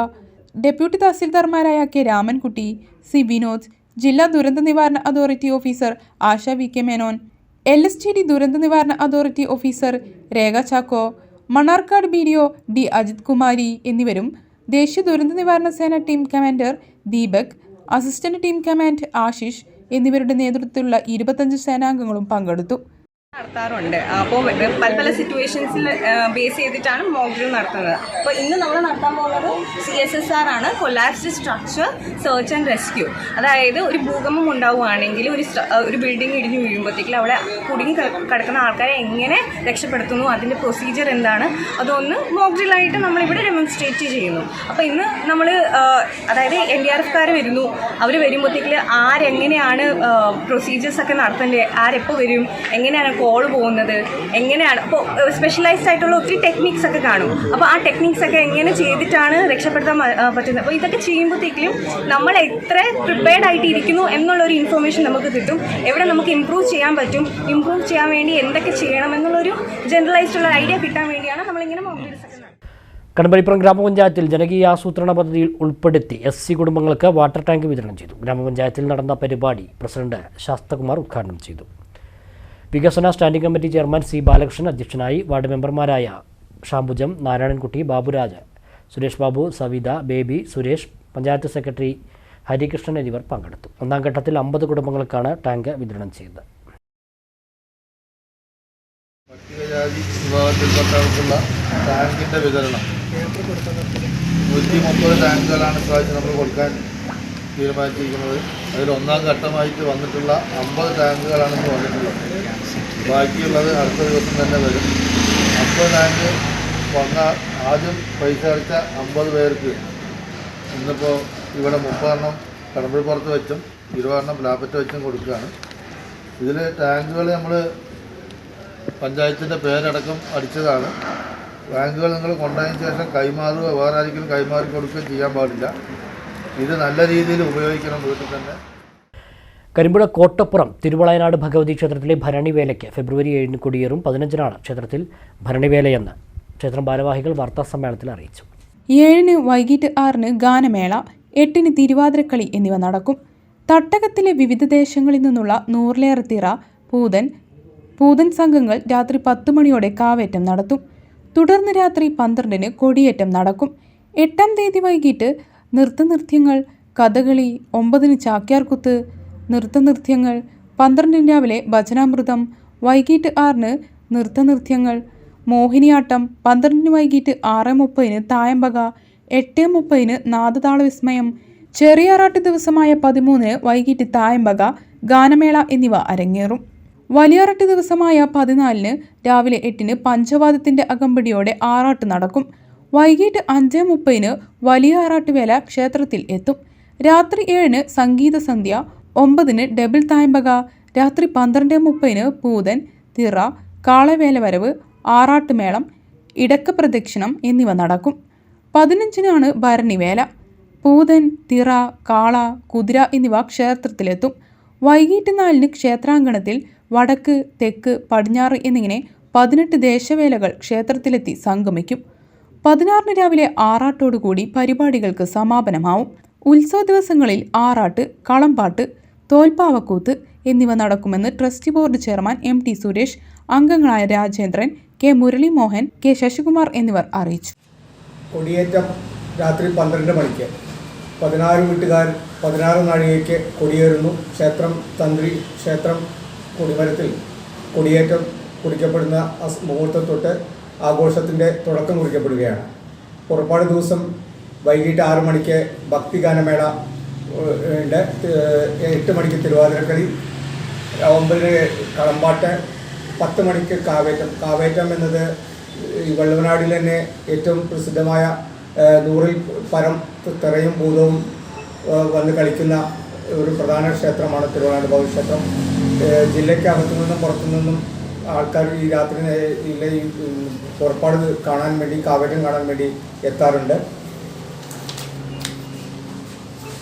ഡെപ്യൂട്ടി തഹസിൽദാർമാരായ K. രാമൻകുട്ടി, C. വിനോദ്, ജില്ലാ ദുരന്ത നിവാരണ authority officer Asha VK Menon, LSTD ദുരന്ത നിവാരണ authority officer Rekha Chacko, Mannarkkad BDO D. Ajith Kumari എന്നിവരും ദേശീയ ദുരന്ത നിവാരണ സേന team commander Deepak, assistant team commander Ashish എന്നിവരുടെ നേതൃത്വത്തിലുള്ള 25 സേനാംഗങ്ങളും പങ്കെടുത്തു. നടത്താറുണ്ട്. അപ്പോൾ പല പല സിറ്റുവേഷൻസിൽ ബേസ് ചെയ്തിട്ടാണ് മോക്ക് ഡ്രിൽ നടത്തുന്നത്. അപ്പോൾ ഇന്ന് നമ്മൾ നടത്താൻ പോകുന്നത് CSSR ആണ്, collapsed structure search and rescue. അതായത് ഒരു ഭൂകമ്പം ഉണ്ടാവുകയാണെങ്കിൽ ഒരു ബിൽഡിംഗ് ഇടിഞ്ഞു വീഴുമ്പോഴത്തേക്കും അവിടെ കുടുങ്ങി കിടക്കുന്ന ആൾക്കാരെ എങ്ങനെ രക്ഷപ്പെടുത്തുന്നു, അതിൻ്റെ പ്രൊസീജിയർ എന്താണ്, അതൊന്ന് മോക്ക് ഡ്രില്ലായിട്ട് നമ്മളിവിടെ ഡെമോൺസ്ട്രേറ്റ് ചെയ്യുന്നു. അപ്പോൾ ഇന്ന് നമ്മൾ അതായത് NDRFക്കാർ വരുന്നു. അവർ വരുമ്പോഴത്തേക്ക് ആരെങ്ങനെയാണ് പ്രൊസീജിയേഴ്സൊക്കെ നടത്തേണ്ടത്, ആരെപ്പോൾ വരും, എങ്ങനെയാണ് കോൾ പോകുന്നത്, എങ്ങനെയാണ്. അപ്പോൾ സ്പെഷ്യലൈസ്ഡ് ആയിട്ടുള്ള ഒത്തിരി ടെക്നിക്സ് ഒക്കെ കാണും. അപ്പോൾ ആ ടെക്നിക്സ് ഒക്കെ എങ്ങനെ ചെയ്തിട്ടാണ് രക്ഷപ്പെടുത്താൻ പറ്റുന്നത്. അപ്പോൾ ഇതൊക്കെ ചെയ്യുമ്പോഴത്തേക്കും നമ്മൾ എത്ര പ്രിപ്പയർഡ് ആയിട്ട് ഇരിക്കുന്നു എന്നുള്ളൊരു ഇൻഫർമേഷൻ നമുക്ക് കിട്ടും. എവിടെ നമുക്ക് ഇമ്പ്രൂവ് ചെയ്യാൻ പറ്റും, ഇമ്പ്രൂവ് ചെയ്യാൻ വേണ്ടി എന്തൊക്കെ ചെയ്യണം എന്നുള്ളൊരു ജനറലൈസ്ഡ് ഉള്ള ഐഡിയ കിട്ടാൻ വേണ്ടിയാണ് നമ്മളിങ്ങനെ മോക്ക് ഡ്രിൽസ് ഒക്കെ നടത്തുന്നത്. കടമ്പഴിപ്പുറം ഗ്രാമപഞ്ചായത്തിൽ ജനകീയ ആസൂത്രണ പദ്ധതിയിൽ ഉൾപ്പെടുത്തി SC കുടുംബങ്ങൾക്ക് വാട്ടർ ടാങ്ക് വിതരണം ചെയ്തു. ഗ്രാമപഞ്ചായത്തിൽ നടന്ന പരിപാടി പ്രസിഡന്റ് ശാസ്തകുമാർ ഉദ്ഘാടനം ചെയ്തു. വികസന standing committee chairman C. Balakrishnan അധ്യക്ഷനായി. വാർഡ് മെമ്പർമാരായ ഷാംബുജം, നാരായണൻകുട്ടി, ബാബുരാജ്, സുരേഷ് ബാബു, സവിത, ബേബി, സുരേഷ്, പഞ്ചായത്ത് സെക്രട്ടറി ഹരികൃഷ്ണൻ എന്നിവർ പങ്കെടുത്തു. ഒന്നാം ഘട്ടത്തിൽ 50 കുടുംബങ്ങൾക്കാണ് ടാങ്ക് വിതരണം ചെയ്തത്. പട്ടികജാതി വിഭാഗത്തിൽപ്പെട്ടവർക്കുള്ള ടാങ്കിൻ്റെ വിതരണം 130 ടാങ്കുകളാണ് ഇപ്രാവശ്യം നമ്മൾ കൊടുക്കാൻ തീരുമാനിച്ചിരിക്കുന്നത്. അതിൽ ഒന്നാം ഘട്ടമായിട്ട് വന്നിട്ടുള്ള 50 ടാങ്കുകളാണെന്ന് വന്നിട്ടുള്ളത്. ബാക്കിയുള്ളത് അടുത്ത ദിവസം തന്നെ വരും. 50 ടാങ്ക് വന്ന ആദ്യം പൈസ അടച്ച 50 പേർക്ക് ഇന്നിപ്പോൾ ഇവിടെ 30 എണ്ണം കടമ്പഴിപ്പുറത്ത് വെച്ചും 20 എണ്ണം പ്ലാപ്പറ്റ് വെച്ചും കൊടുക്കുകയാണ്. ഇതിൽ ടാങ്കുകൾ നമ്മൾ പഞ്ചായത്തിൻ്റെ പേരടക്കം അടിച്ചതാണ്. ടാങ്കുകൾ നിങ്ങൾ കൊണ്ടുപോയതിന് ശേഷം കൈമാറുക, വേറെ ആരെങ്കിലും കൈമാറി കൊടുക്കുകയും ചെയ്യാൻ പാടില്ല. ഇത് നല്ല രീതിയിൽ ഉപയോഗിക്കണം വീട്ടിൽ തന്നെ. കരിമ്പുഴ കോട്ടപ്പുറം തിരുവളയനാട് ഭഗവതി ക്ഷേത്രത്തിലെ ഭരണിവേലയ്ക്ക് ഫെബ്രുവരി 7 കൊടിയേറും. 15-നാണ് ക്ഷേത്രത്തിൽ ഭരണിവേലയെന്ന് ക്ഷേത്രം ഭാരവാഹികൾ വാർത്താസമ്മേളനത്തിൽ അറിയിച്ചു. 7 വൈകിട്ട് 6 ഗാനമേള, 8 തിരുവാതിരക്കളി എന്നിവ നടക്കും. തട്ടകത്തിലെ വിവിധ ദേശങ്ങളിൽ നിന്നുള്ള 100-ലേറെ തിറ, പൂതൻ സംഘങ്ങൾ രാത്രി 10 മണിയോടെ കാവേറ്റം നടത്തും. തുടർന്ന് രാത്രി 12-ന് കൊടിയേറ്റം നടക്കും. 8-ാം തീയതി വൈകിട്ട് നൃത്തനൃത്യങ്ങൾ, കഥകളി, 9-ന് ചാക്യാർകുത്ത്, നൃത്തനൃത്യങ്ങൾ, 12-ന് രാവിലെ ഭജനാമൃതം, വൈകിട്ട് 6-ന് നൃത്തനൃത്യങ്ങൾ, മോഹിനിയാട്ടം, 12-ന് വൈകിട്ട് 6:30-ന് തായമ്പക, 8:30-ന് നാദതാളവിസ്മയം, ചെറിയാറാട്ട് ദിവസമായ 13-ന് വൈകിട്ട് തായമ്പക, ഗാനമേള എന്നിവ അരങ്ങേറും. വലിയാറാട്ട് ദിവസമായ 14-ന് രാവിലെ 8-ന് പഞ്ചവാദ്യത്തിൻ്റെ അകമ്പടിയോടെ ആറാട്ട് നടക്കും. വൈകിട്ട് 5:30-ന് വലിയ ആറാട്ടുവേല ക്ഷേത്രത്തിൽ എത്തും. രാത്രി 7-ന് സംഗീത സന്ധ്യ, 9-ന് ഡബിൾ തായമ്പക, രാത്രി 12:30-ന് പൂതൻ, തിറ, കാളവേലവരവ്, ആറാട്ടുമേളം, ഇടക്ക പ്രദക്ഷിണം എന്നിവ നടക്കും. 15-നാണ് ഭരണിവേല. പൂതൻ, തിറ, കാള, കുതിര എന്നിവ ക്ഷേത്രത്തിലെത്തും. വൈകിട്ട് 4-ന് ക്ഷേത്രാങ്കണത്തിൽ വടക്ക്, തെക്ക്, പടിഞ്ഞാറ് എന്നിങ്ങനെ 18 ദേശവേലകൾ ക്ഷേത്രത്തിലെത്തി സംഗമിക്കും. 16-ന് രാവിലെ ആറാട്ടോടുകൂടി പരിപാടികൾക്ക് സമാപനമാവും. ഉത്സവ ദിവസങ്ങളിൽ ആറാട്ട്, കളംപാട്ട്, തോൽപ്പാവക്കൂത്ത് എന്നിവ നടക്കുമെന്ന് trustee board chairman MT Suresh, അംഗങ്ങളായ രാജേന്ദ്രൻ, K. മുരളീമോഹൻ, K. ശശികുമാർ എന്നിവർ അറിയിച്ചു. കൊടിയേറ്റം രാത്രി 12 മണിക്ക് 16 വീട്ടുകാർ 16 നാഴികയ്ക്ക് കൊടിയേറുന്നു. ക്ഷേത്രം കൊടിമരത്തിൽ കൊടിയേറ്റം കുറിക്കപ്പെടുന്ന മുഹൂർത്തം തൊട്ട് ആഘോഷത്തിൻ്റെ തുടക്കം കുറിക്കപ്പെടുകയാണ്. പുറപ്പാട് ദിവസം വൈകിട്ട് 6 മണിക്ക് ഭക്തിഗാനമേള ഉണ്ട്. 8 മണിക്ക് തിരുവാതിരക്കളി, 9 കളമ്പാട്ട്, 10 മണിക്ക് കാവേറ്റം എന്നത് ഈ വള്ളുവനാടിൽ തന്നെ ഏറ്റവും പ്രസിദ്ധമായ 100-ൽ പരം തെറയും ഭൂതവും വന്ന് കളിക്കുന്ന ഒരു പ്രധാന ക്ഷേത്രമാണ് തിരുവനാട് ഭഗവതി. ജില്ലയ്ക്കകത്തു നിന്നും പുറത്തു നിന്നും ആൾക്കാർ ഈ രാത്രി ഈ പുറപ്പാട് കാണാൻ വേണ്ടി, കാവേറ്റം കാണാൻ വേണ്ടി എത്താറുണ്ട്.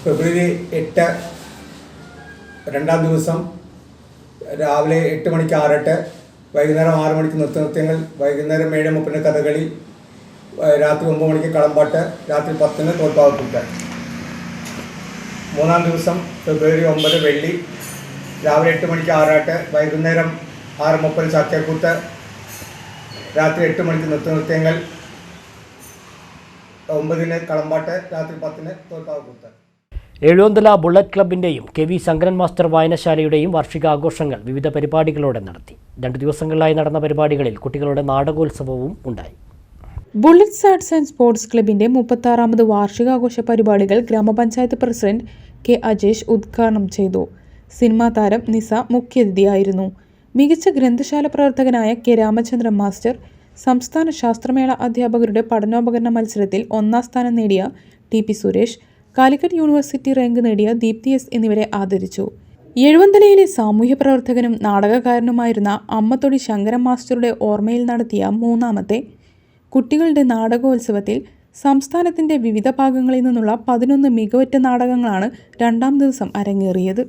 ഫെബ്രുവരി 8 രണ്ടാം ദിവസം രാവിലെ 8 മണിക്ക് ആറട്ട്, വൈകുന്നേരം 6 മണിക്ക് നൃത്യങ്ങൾ, വൈകുന്നേരം 7:30 കഥകളി, രാത്രി 9 മണിക്ക് കളമ്പാട്ട്, രാത്രി 10 തോൽപ്പാവക്കൂട്ട്. മൂന്നാം ദിവസം ഫെബ്രുവരി 9 വെള്ളി, രാവിലെ 8 മണിക്ക് ആറാട്ട്, വൈകുന്നേരം 6:30 ചാക്യാക്കൂത്ത്, രാത്രി 8 മണിക്ക് നൃത്യങ്ങൾ, 9 കളമ്പാട്ട്, രാത്രി 10 തോൽപ്പാവക്കൂത്ത്. എഴുവന്തല ബുള്ളറ്റ് ക്ലബിൻ്റെയും കെ വി ശങ്കരൻ മാസ്റ്റർ വായനശാലയുടെയും വാർഷികാഘോഷങ്ങൾ വിവിധ പരിപാടികളോടെ നടത്തി. 2 ദിവസങ്ങളിലായി നടന്ന പരിപാടികളിൽ കുട്ടികളുടെ നാടകോത്സവവും ഉണ്ടായി. ബുള്ളറ്റ്സ് ആർട്സ് ആൻഡ് സ്പോർട്സ് ക്ലബിന്റെ 36ാമത് വാർഷികാഘോഷ പരിപാടികൾ ഗ്രാമപഞ്ചായത്ത് പ്രസിഡന്റ് കെ അജേഷ് ഉദ്ഘാടനം ചെയ്തു. സിനിമാ താരം നിസ മുഖ്യാതിഥിയായിരുന്നു. മികച്ച ഗ്രന്ഥശാല പ്രവർത്തകനായ കെ രാമചന്ദ്രൻ മാസ്റ്റർ, സംസ്ഥാന ശാസ്ത്രമേള അധ്യാപകരുടെ പഠനോപകരണ മത്സരത്തിൽ 1ാം സ്ഥാനം നേടിയ TP Suresh, Calicut university rank നേടിയ ദീപ്തി S എന്നിവരെ ആദരിച്ചു. എഴുവന്തലയിലെ സാമൂഹ്യ പ്രവർത്തകനും നാടകകാരനുമായിരുന്ന അമ്മത്തൊടി ശങ്കരൻ മാസ്റ്ററുടെ ഓർമ്മയിൽ നടത്തിയ 3ാമത്തെ കുട്ടികളുടെ നാടകോത്സവത്തിൽ സംസ്ഥാനത്തിൻ്റെ വിവിധ ഭാഗങ്ങളിൽ നിന്നുള്ള 11 മികവുറ്റ നാടകങ്ങളാണ് 2ാം ദിവസം അരങ്ങേറിയത്.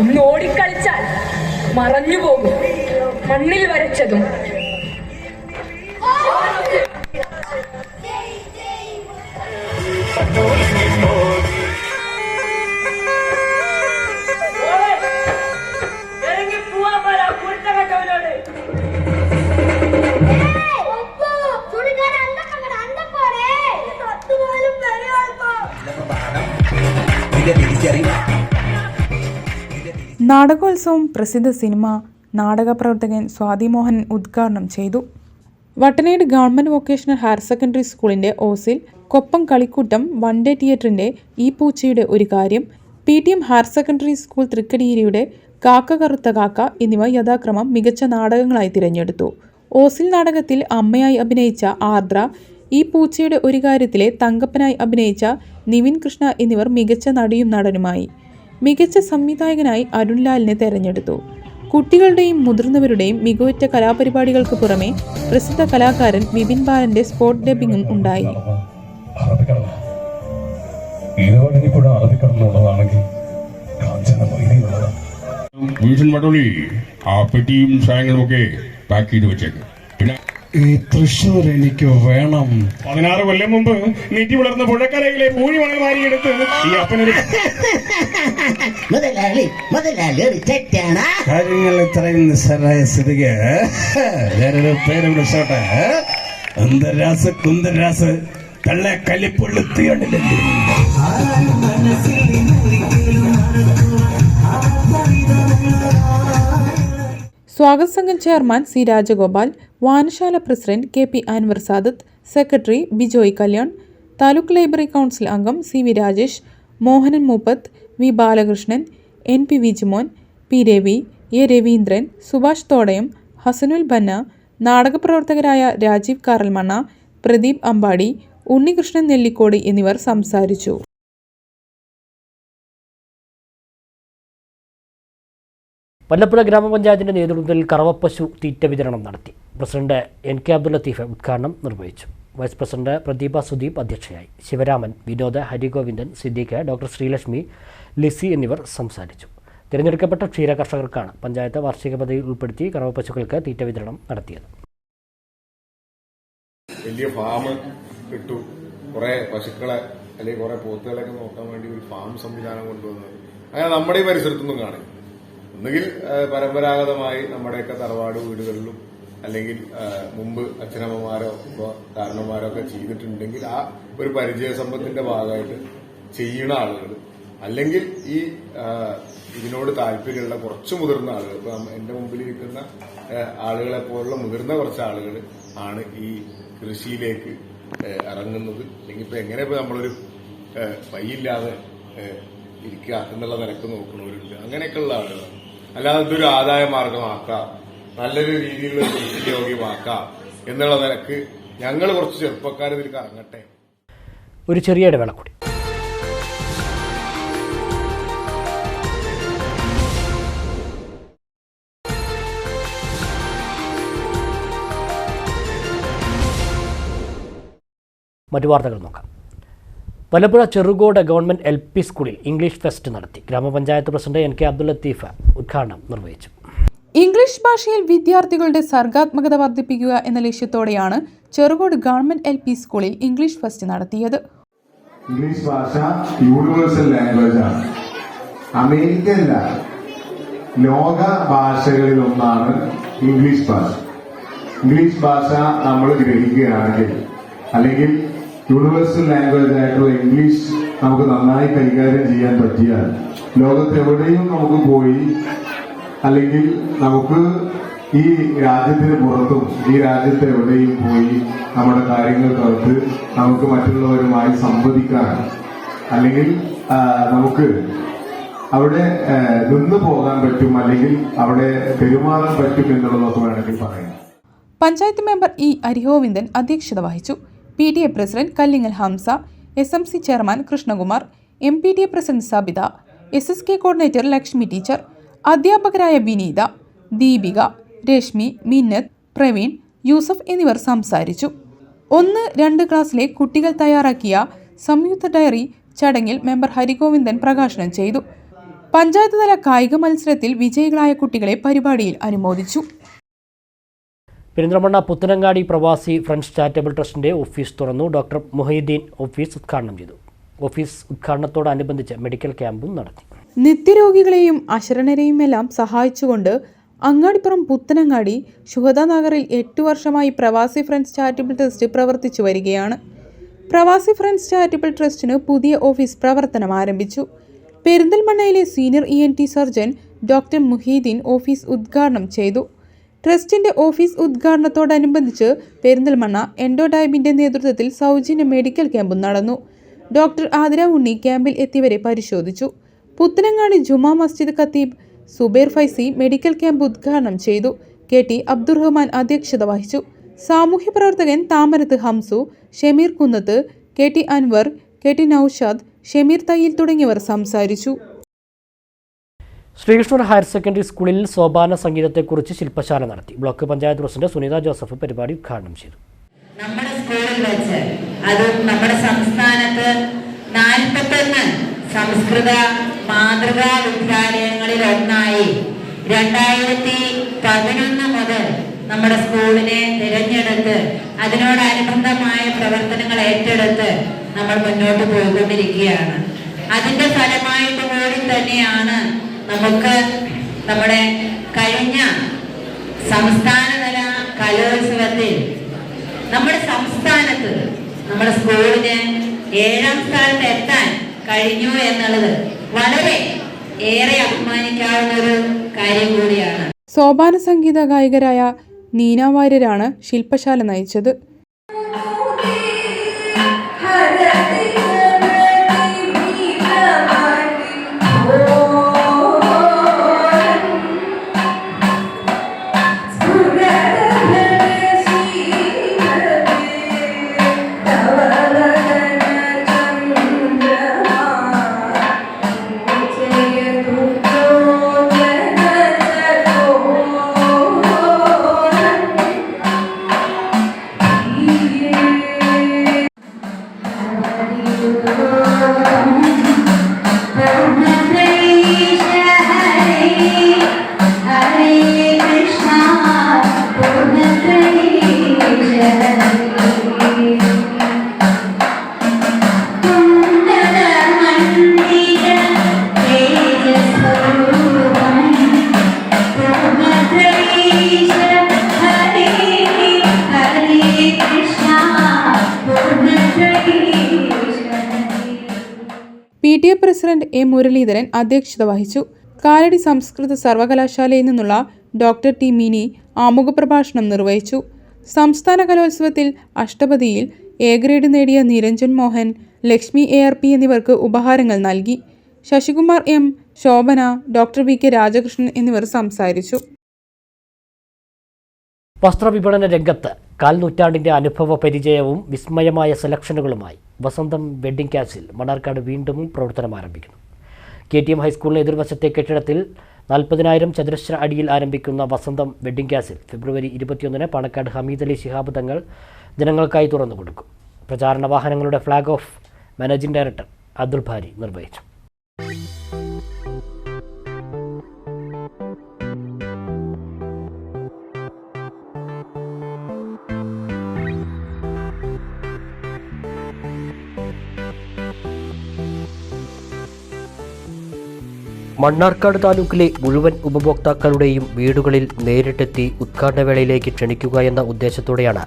ഒന്ന് ഓടിക്കളിച്ചാൽ മറഞ്ഞു പോകും മണ്ണിൽ വരച്ചതും. നാടകോത്സവം പ്രസിദ്ധ സിനിമ നാടക പ്രവർത്തകൻ സ്വാതി മോഹൻ ഉദ്ഘാടനം ചെയ്തു. വട്ടനേട് ഗവൺമെൻറ് വൊക്കേഷണൽ ഹയർ സെക്കൻഡറി സ്കൂളിൻ്റെ ഓസിൽ കൊപ്പം കളിക്കൂട്ടം, വൺ ഡേ തിയേറ്ററിൻ്റെ ഈ പൂച്ചയുടെ ഒരു കാര്യം, PTM ഹയർ സെക്കൻഡറി സ്കൂൾ തൃക്കടിയേരിയുടെ കാക്ക കറുത്ത കാക്ക എന്നിവ യഥാക്രമം മികച്ച നാടകങ്ങളായി തിരഞ്ഞെടുത്തു. ഓസിൽ നാടകത്തിൽ അമ്മയായി അഭിനയിച്ച ആർദ്ര, ഈ പൂച്ചയുടെ ഒരു കാര്യത്തിലെ തങ്കപ്പനായി അഭിനയിച്ച നിവിൻ കൃഷ്ണ എന്നിവർ മികച്ച നടിയും നടനുമായി. മികച്ച സംവിധായകനായി അരുൺലാലിനെ തെരഞ്ഞെടുത്തു. കുട്ടികളുടെയും മുതിർന്നവരുടെയും മികവുറ്റ കലാപരിപാടികൾക്ക് പുറമെ പ്രസിദ്ധ കലാകാരൻ വിപിൻ ബാലന്റെ സ്പോട്ട് ഡബിങ്ങും ഉണ്ടായി. തൃശ്ശൂർ എനിക്ക് വേണം. 16 കൊല്ലം മുമ്പ് നീറ്റി വളർന്ന പുഴക്കരയിലെ പൂഴി മണൽ വാരിയെടുത്ത് ഈ അപ്പനൊരു കാര്യങ്ങൾ ഇത്രയും നിസ്സാരായ സ്ഥിതിക്ക് ഞാനൊരു പേര് വിളിച്ചോട്ടെ. അന്തരാസ് കുന്തരാസ് തള്ള കലിപ്പൊള്ളുത്തിയുണ്ടല്ലോ. സ്വാഗത സംഘം ചെയർമാൻ C രാജഗോപാൽ, വായനശാല president KP Anwar Sadath, secretary Bijoy Kalyan, taluk library council അംഗം CV Rajesh, Mohanan Mooppath, V Balakrishnan, NP Vijimon, P Ravi, A Raveendran, Subhash Thodayam, Hasanul Banna, നാടകപ്രവർത്തകരായ Rajeev Karalmanna, Pradeep Ambadi, Unnikrishnan Nellikode എന്നിവർ സംസാരിച്ചു. വല്ലപ്പുഴ ഗ്രാമപഞ്ചായത്തിൻ്റെ നേതൃത്വത്തിൽ കറവപ്പശു തീറ്റ വിതരണം നടത്തി. പ്രസിഡന്റ് NK അബ്ദുൽ ലത്തീഫ് ഉദ്ഘാടനം നിർവഹിച്ചു. വൈസ് പ്രസിഡന്റ് പ്രദീപ സുദീപ് അധ്യക്ഷയായി. ശിവരാമൻ, വിനോദ്, ഹരിഗോവിന്ദൻ, സിദ്ദീഖ്, ഡോക്ടർ ശ്രീലക്ഷ്മി, ലിസി എന്നിവർ സംസാരിച്ചു. തിരഞ്ഞെടുക്കപ്പെട്ട ക്ഷീര കർഷകർക്കാണ് പഞ്ചായത്ത് വാർഷിക പദ്ധതിയിൽ ഉൾപ്പെടുത്തി കറവപ്പശുക്കൾക്ക് തീറ്റ വിതരണം നടത്തിയത്. വലിയ ഫാം ഇട്ടു, കുറെ പശുക്കളെ അല്ലെങ്കിൽ കുറെ പോത്തുകളൊക്കെ നോക്കാൻ വേണ്ടി ഒരു ഫാം സംവിധാനം കൊണ്ടുവന്നത് അങ്ങനെ നമ്മുടെ ഈ പരിസരത്തൊന്നും കാണില്ല. ഒന്നുകിൽ പരമ്പരാഗതമായി നമ്മുടെയൊക്കെ തറവാട് വീടുകളിലും അല്ലെങ്കിൽ മുമ്പ് അച്ഛനമ്മമാരോ ഇപ്പോൾ കാരണന്മാരോ ഒക്കെ ചെയ്തിട്ടുണ്ടെങ്കിൽ ആ ഒരു പരിചയസമ്പത്തിന്റെ ഭാഗമായിട്ട് ചെയ്യുന്ന ആളുകൾ, അല്ലെങ്കിൽ ഈ ഇതിനോട് താല്പര്യമുള്ള കുറച്ച് മുതിർന്ന ആളുകൾ, ഇപ്പൊ എന്റെ മുമ്പിൽ ഇരിക്കുന്ന ആളുകളെ പോലുള്ള മുതിർന്ന കുറച്ച് ആളുകൾ ആണ് ഈ കൃഷിയിലേക്ക് ഇറങ്ങുന്നത്. അല്ലെങ്കിൽ ഇപ്പൊ എങ്ങനെ ഇപ്പൊ നമ്മളൊരു വഴിയില്ലാതെ ഇരിക്കുക എന്നുള്ള നിലക്ക് നോക്കുന്നവരുണ്ട്. അങ്ങനെയൊക്കെയുള്ള ആളുകളാണ്. അല്ലാതെ ഇതൊരു ആദായ മാർഗമാക്കാം, നല്ലൊരു രീതിയിലുള്ള കൃഷി യോഗ്യമാക്കാം എന്നുള്ള നിലക്ക് ഞങ്ങൾ കുറച്ച് ചെറുപ്പക്കാർ ഇതിലേക്ക് ഇറങ്ങട്ടെ. ഒരു ചെറിയ ഇടവേള കൂടി. മറ്റു വാർത്തകൾ നോക്കാം. വലപ്പുഴ ചെറുകോട് ഗവൺമെന്റ് LP സ്കൂളിൽ ഇംഗ്ലീഷ് ഫെസ്റ്റ് നടത്തി. ഗ്രാമപഞ്ചായത്ത് പ്രസിഡന്റ് NK അബ്ദുൽ ലത്തീഫ് ഉദ്ഘാടനം നിർവഹിച്ചു. ഇംഗ്ലീഷ് ഭാഷയിൽ വിദ്യാർത്ഥികളുടെ സർഗാത്മകത വർദ്ധിപ്പിക്കുക എന്ന ലക്ഷ്യത്തോടെയാണ് ചെറുകോട് ഗവൺമെന്റ് LP സ്കൂളിൽ ഇംഗ്ലീഷ് ഫെസ്റ്റ് നടത്തിയത്. ഇംഗ്ലീഷ് ഭാഷ യൂണിവേഴ്സൽ ലാംഗ്വേജ് ആണ്. അമേരിക്കയില്ല, ലോക ഭാഷകളിൽ ഒന്നാണ് ഇംഗ്ലീഷ് ഭാഷ. ഇംഗ്ലീഷ് ഭാഷ നമ്മൾ ഗ്രഹിക്കുകയാണെങ്കിൽ, അല്ലെങ്കിൽ യൂണിവേഴ്സൽ ലാംഗ്വേജ് ആയിട്ടുള്ള ഇംഗ്ലീഷ് നമുക്ക് നന്നായി കൈകാര്യം ചെയ്യാൻ പറ്റിയാൽ ലോകത്തെവിടെയും നമുക്ക് പോയി, അല്ലെങ്കിൽ നമുക്ക് ഈ രാജ്യത്തിന് പുറത്തും ഈ രാജ്യത്ത് എവിടെയും പോയി നമ്മുടെ കാര്യങ്ങൾ തടുത്ത് നമുക്ക് മറ്റുള്ളവരുമായി സംവദിക്കാൻ, അല്ലെങ്കിൽ നമുക്ക് അവിടെ നിന്ന് പോകാൻ പറ്റും, അല്ലെങ്കിൽ അവിടെ പെരുമാറാൻ പറ്റും എന്നുള്ളതൊക്കെ വേണമെങ്കിൽ പറയാം. പഞ്ചായത്ത് മെമ്പർ E അരിഗോവിന്ദൻ അധ്യക്ഷത വഹിച്ചു. PTA president Kallingal Hamsa, SMC chairman Krishnakumar, MPTA president Sabitha, SSK coordinator Lakshmi teacher, അധ്യാപകരായ വിനീത, ദീപിക, രശ്മി, മിന്നത്ത്, പ്രവീൺ, യൂസഫ് എന്നിവർ സംസാരിച്ചു. 1-2 ക്ലാസ്സിലെ കുട്ടികൾ തയ്യാറാക്കിയ സംയുക്ത ഡയറി ചടങ്ങിൽ മെമ്പർ ഹരിഗോവിന്ദൻ പ്രകാശനം ചെയ്തു. പഞ്ചായത്ത് തല കായിക മത്സരത്തിൽ വിജയികളായ കുട്ടികളെ പരിപാടിയിൽ അനുമോദിച്ചു. പെരിന്തൽമണ്ണ പുത്തനങ്ങാടി പ്രവാസി ഫ്രണ്ട്സ് ചാരിറ്റബിൾ ട്രസ്റ്റിന്റെ ഓഫീസ് തുറന്നു. ഡോക്ടർ മുഹീദ്ദീൻ ഓഫീസ് ഉദ്ഘാടനം ചെയ്തു. ഓഫീസ് ഉദ്ഘാടനത്തോടനുബന്ധിച്ച് മെഡിക്കൽ ക്യാമ്പും നടത്തി. നിത്യരോഗികളെയും അശരണരെയുമെല്ലാം സഹായിച്ചുകൊണ്ട് അങ്ങാടിപ്പുറം പുത്തനങ്ങാടി ശുഹദ നഗറിൽ 8 വർഷമായി പ്രവാസി ഫ്രണ്ട്സ് ചാരിറ്റബിൾ ട്രസ്റ്റ് പ്രവർത്തിച്ചു വരികയാണ്. പ്രവാസി ഫ്രണ്ട്സ് ചാരിറ്റബിൾ ട്രസ്റ്റിന് പുതിയ ഓഫീസ് പ്രവർത്തനം ആരംഭിച്ചു. പെരിന്തൽമണ്ണയിലെ senior ENT surgeon doctor Muhiyuddin office ഉദ്ഘാടനം ചെയ്തു. ട്രസ്റ്റിന്റെ ഓഫീസ് ഉദ്ഘാടനത്തോടനുബന്ധിച്ച് പെരിന്തൽമണ്ണ എൻഡോഡൈബിന്റെ നേതൃത്വത്തിൽ സൗജന്യ മെഡിക്കൽ ക്യാമ്പും നടന്നു. ഡോക്ടർ ആതിര ഉണ്ണി ക്യാമ്പിൽ എത്തിയവരെ പരിശോധിച്ചു. പുത്തനങ്ങാടി ജുമാ മസ്ജിദ് ഖത്തീബ് സുബൈർ ഫൈസി മെഡിക്കൽ ക്യാമ്പ് ഉദ്ഘാടനം ചെയ്തു. KT അബ്ദുറഹ്മാൻ അധ്യക്ഷത വഹിച്ചു. സാമൂഹ്യ പ്രവർത്തകൻ താമരത്ത് ഹംസു, ഷമീർ കുന്നത്ത്, KT അൻവർ, KT നൌഷാദ്, ഷമീർ തയ്യിൽ തുടങ്ങിയവർ സംസാരിച്ചു. ശ്രീകൃഷ്ണൻ ഹയർ സെക്കൻഡറി സ്കൂളിൽ സോപാന സംഗീതത്തെക്കുറിച്ച് ശില്പശാല നടത്തി. ബ്ലോക്ക് പഞ്ചായത്ത് പ്രസിഡന്റ് സുനിത ജോസഫ് പരിപാടി ഉദ്ഘാടനം ചെയ്തു. നമ്മുടെ സ്കൂളിൽ വെച്ച്, അതും നമ്മുടെ സംസ്ഥാനത്ത് 41 സംസ്കൃത മാതൃകാ വിദ്യാലയങ്ങളിൽ ഒന്നായി 2011 മുതൽ നമ്മുടെ സ്കൂളിനെ തിരഞ്ഞെടുത്ത് അതിനോടനുബന്ധമായ പ്രവർത്തനങ്ങൾ ഏറ്റെടുത്ത് നമ്മൾ മുന്നോട്ട് പോയിക്കൊണ്ടിരിക്കുകയാണ്. അതിന്റെ ഫലമായിട്ട് കൂടി തന്നെയാണ് നമുക്ക് നമ്മുടെ കഴിഞ്ഞ സംസ്ഥാനതല കലോത്സവത്തിൽ നമ്മുടെ സംസ്ഥാനത്ത് നമ്മുടെ സ്കൂളിന് 7ാം സ്ഥാനത്ത് എത്താൻ കഴിഞ്ഞു എന്നുള്ളത് വളരെ ഏറെ അഭിമാനിക്കാവുന്ന ഒരു കാര്യം കൂടിയാണ്. സോപാന സംഗീത ഗായികരായ നീന വാര്യരാണ് ശില്പശാല നയിച്ചത്. PTA പ്രസിഡന്റ് എ മുരളീധരൻ അധ്യക്ഷത വഹിച്ചു. കാലടി സംസ്കൃത സർവകലാശാലയിൽ നിന്നുള്ള ഡോക്ടർ ടി മിനി ആമുഖ പ്രഭാഷണം നിർവഹിച്ചു. സംസ്ഥാന കലോത്സവത്തിൽ അഷ്ടപതിയിൽ എ ഗ്രേഡ് നേടിയ നിരഞ്ജൻ മോഹൻ, ലക്ഷ്മി ARP എന്നിവർക്ക് ഉപഹാരങ്ങൾ നൽകി. Sasikumar M, Shobhana, doctor VK Rajakrishnan എന്നിവർ സംസാരിച്ചു. വസ്ത്രവിപണന രംഗത്ത് കാൽനൂറ്റാണ്ടിൻ്റെ അനുഭവ പരിചയവും വിസ്മയമായ സെലക്ഷനുകളുമായി വസന്തം വെഡ്ഡിംഗ് കാസിൽ മണ്ണാർക്കാട് വീണ്ടും പ്രവർത്തനം ആരംഭിക്കുന്നു. KTM ഹൈസ്കൂളിന് എതിർവശത്തെ കെട്ടിടത്തിൽ 40,000 ചതുരശ്ര അടിയിൽ ആരംഭിക്കുന്ന വസന്തം വെഡ്ഡിംഗ് കാസിൽ ഫെബ്രുവരി 21-ന് പാണക്കാട് ഹമീദ് അലി ശിഹാബ് തങ്ങൾ ജനങ്ങൾക്കായി തുറന്നുകൊടുക്കും. പ്രചാരണ വാഹനങ്ങളുടെ flag off managing director Abdul Bari നിർവഹിച്ചു. മണ്ണാർക്കാട് താലൂക്കിലെ മുഴുവൻ ഉപഭോക്താക്കളുടെയും വീടുകളിൽ നേരിട്ടെത്തി ഉദ്ഘാടനവേളയിലേക്ക് ക്ഷണിക്കുക എന്ന ഉദ്ദേശത്തോടെയാണ്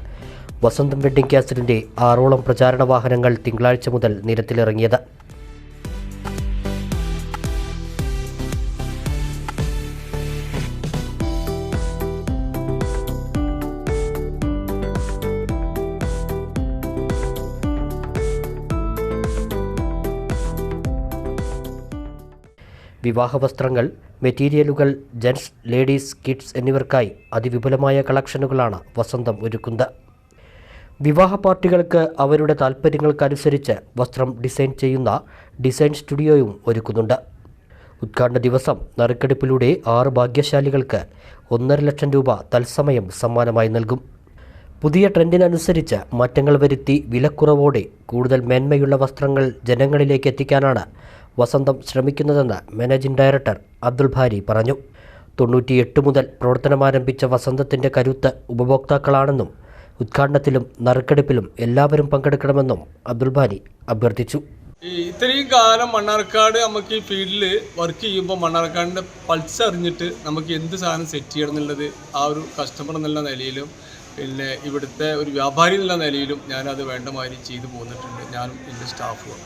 വസന്തം വെഡ്ഡിംഗ് കാസിലിൻ്റെ 6ഓളം പ്രചാരണ വാഹനങ്ങൾ തിങ്കളാഴ്ച മുതൽ നിരത്തിലിറങ്ങിയത്. വിവാഹവസ്ത്രങ്ങൾ, മെറ്റീരിയലുകൾ, ജെൻസ്, ലേഡീസ്, കിഡ്സ് എന്നിവർക്കായി അതിവിപുലമായ കളക്ഷനുകളാണ് വസന്തം ഒരുക്കുന്നത്. വിവാഹ പാർട്ടികൾക്ക് അവരുടെ താൽപ്പര്യങ്ങൾക്കനുസരിച്ച് വസ്ത്രം ഡിസൈൻ ചെയ്യുന്ന ഡിസൈൻ സ്റ്റുഡിയോയും ഒരുക്കുന്നുണ്ട്. ഉദ്ഘാടന ദിവസം നറുക്കെടുപ്പിലൂടെ 6 ഭാഗ്യശാലികൾക്ക് 1.5 ലക്ഷം രൂപ തത്സമയം സമ്മാനമായി നൽകും. പുതിയ ട്രെൻഡിനനുസരിച്ച് മാറ്റങ്ങൾ വരുത്തി വിലക്കുറവോടെ കൂടുതൽ മേന്മയുള്ള വസ്ത്രങ്ങൾ ജനങ്ങളിലേക്ക് എത്തിക്കാനാണ് വസന്തം ശ്രമിക്കുന്നതെന്ന് മാനേജിംഗ് ഡയറക്ടർ അബ്ദുൽ ഭാരി പറഞ്ഞു. 98 മുതൽ പ്രവർത്തനമാരംഭിച്ച വസന്തത്തിൻ്റെ കരുത്ത് ഉപഭോക്താക്കളാണെന്നും ഉദ്ഘാടനത്തിലും നറുക്കെടുപ്പിലും എല്ലാവരും പങ്കെടുക്കണമെന്നും അബ്ദുൽ ഭാരി അഭ്യർത്ഥിച്ചു. ഇത്രയും കാലം മണ്ണാർക്കാട് നമുക്ക് ഈ ഫീൽഡിൽ വർക്ക് ചെയ്യുമ്പോൾ മണ്ണാർക്കാടിൻ്റെ പൾസ് അറിഞ്ഞിട്ട് നമുക്ക് എന്ത് സാധനം സെറ്റ് ചെയ്യണം എന്നുള്ളത് ആ ഒരു കസ്റ്റമർ എന്നുള്ള നിലയിലും പിന്നെ ഇവിടുത്തെ ഒരു വ്യാപാരി എന്നുള്ള നിലയിലും ഞാനത് വേണ്ടമാതിരി ചെയ്തു പോന്നിട്ടുണ്ട്, ഞാനും എൻ്റെ സ്റ്റാഫും.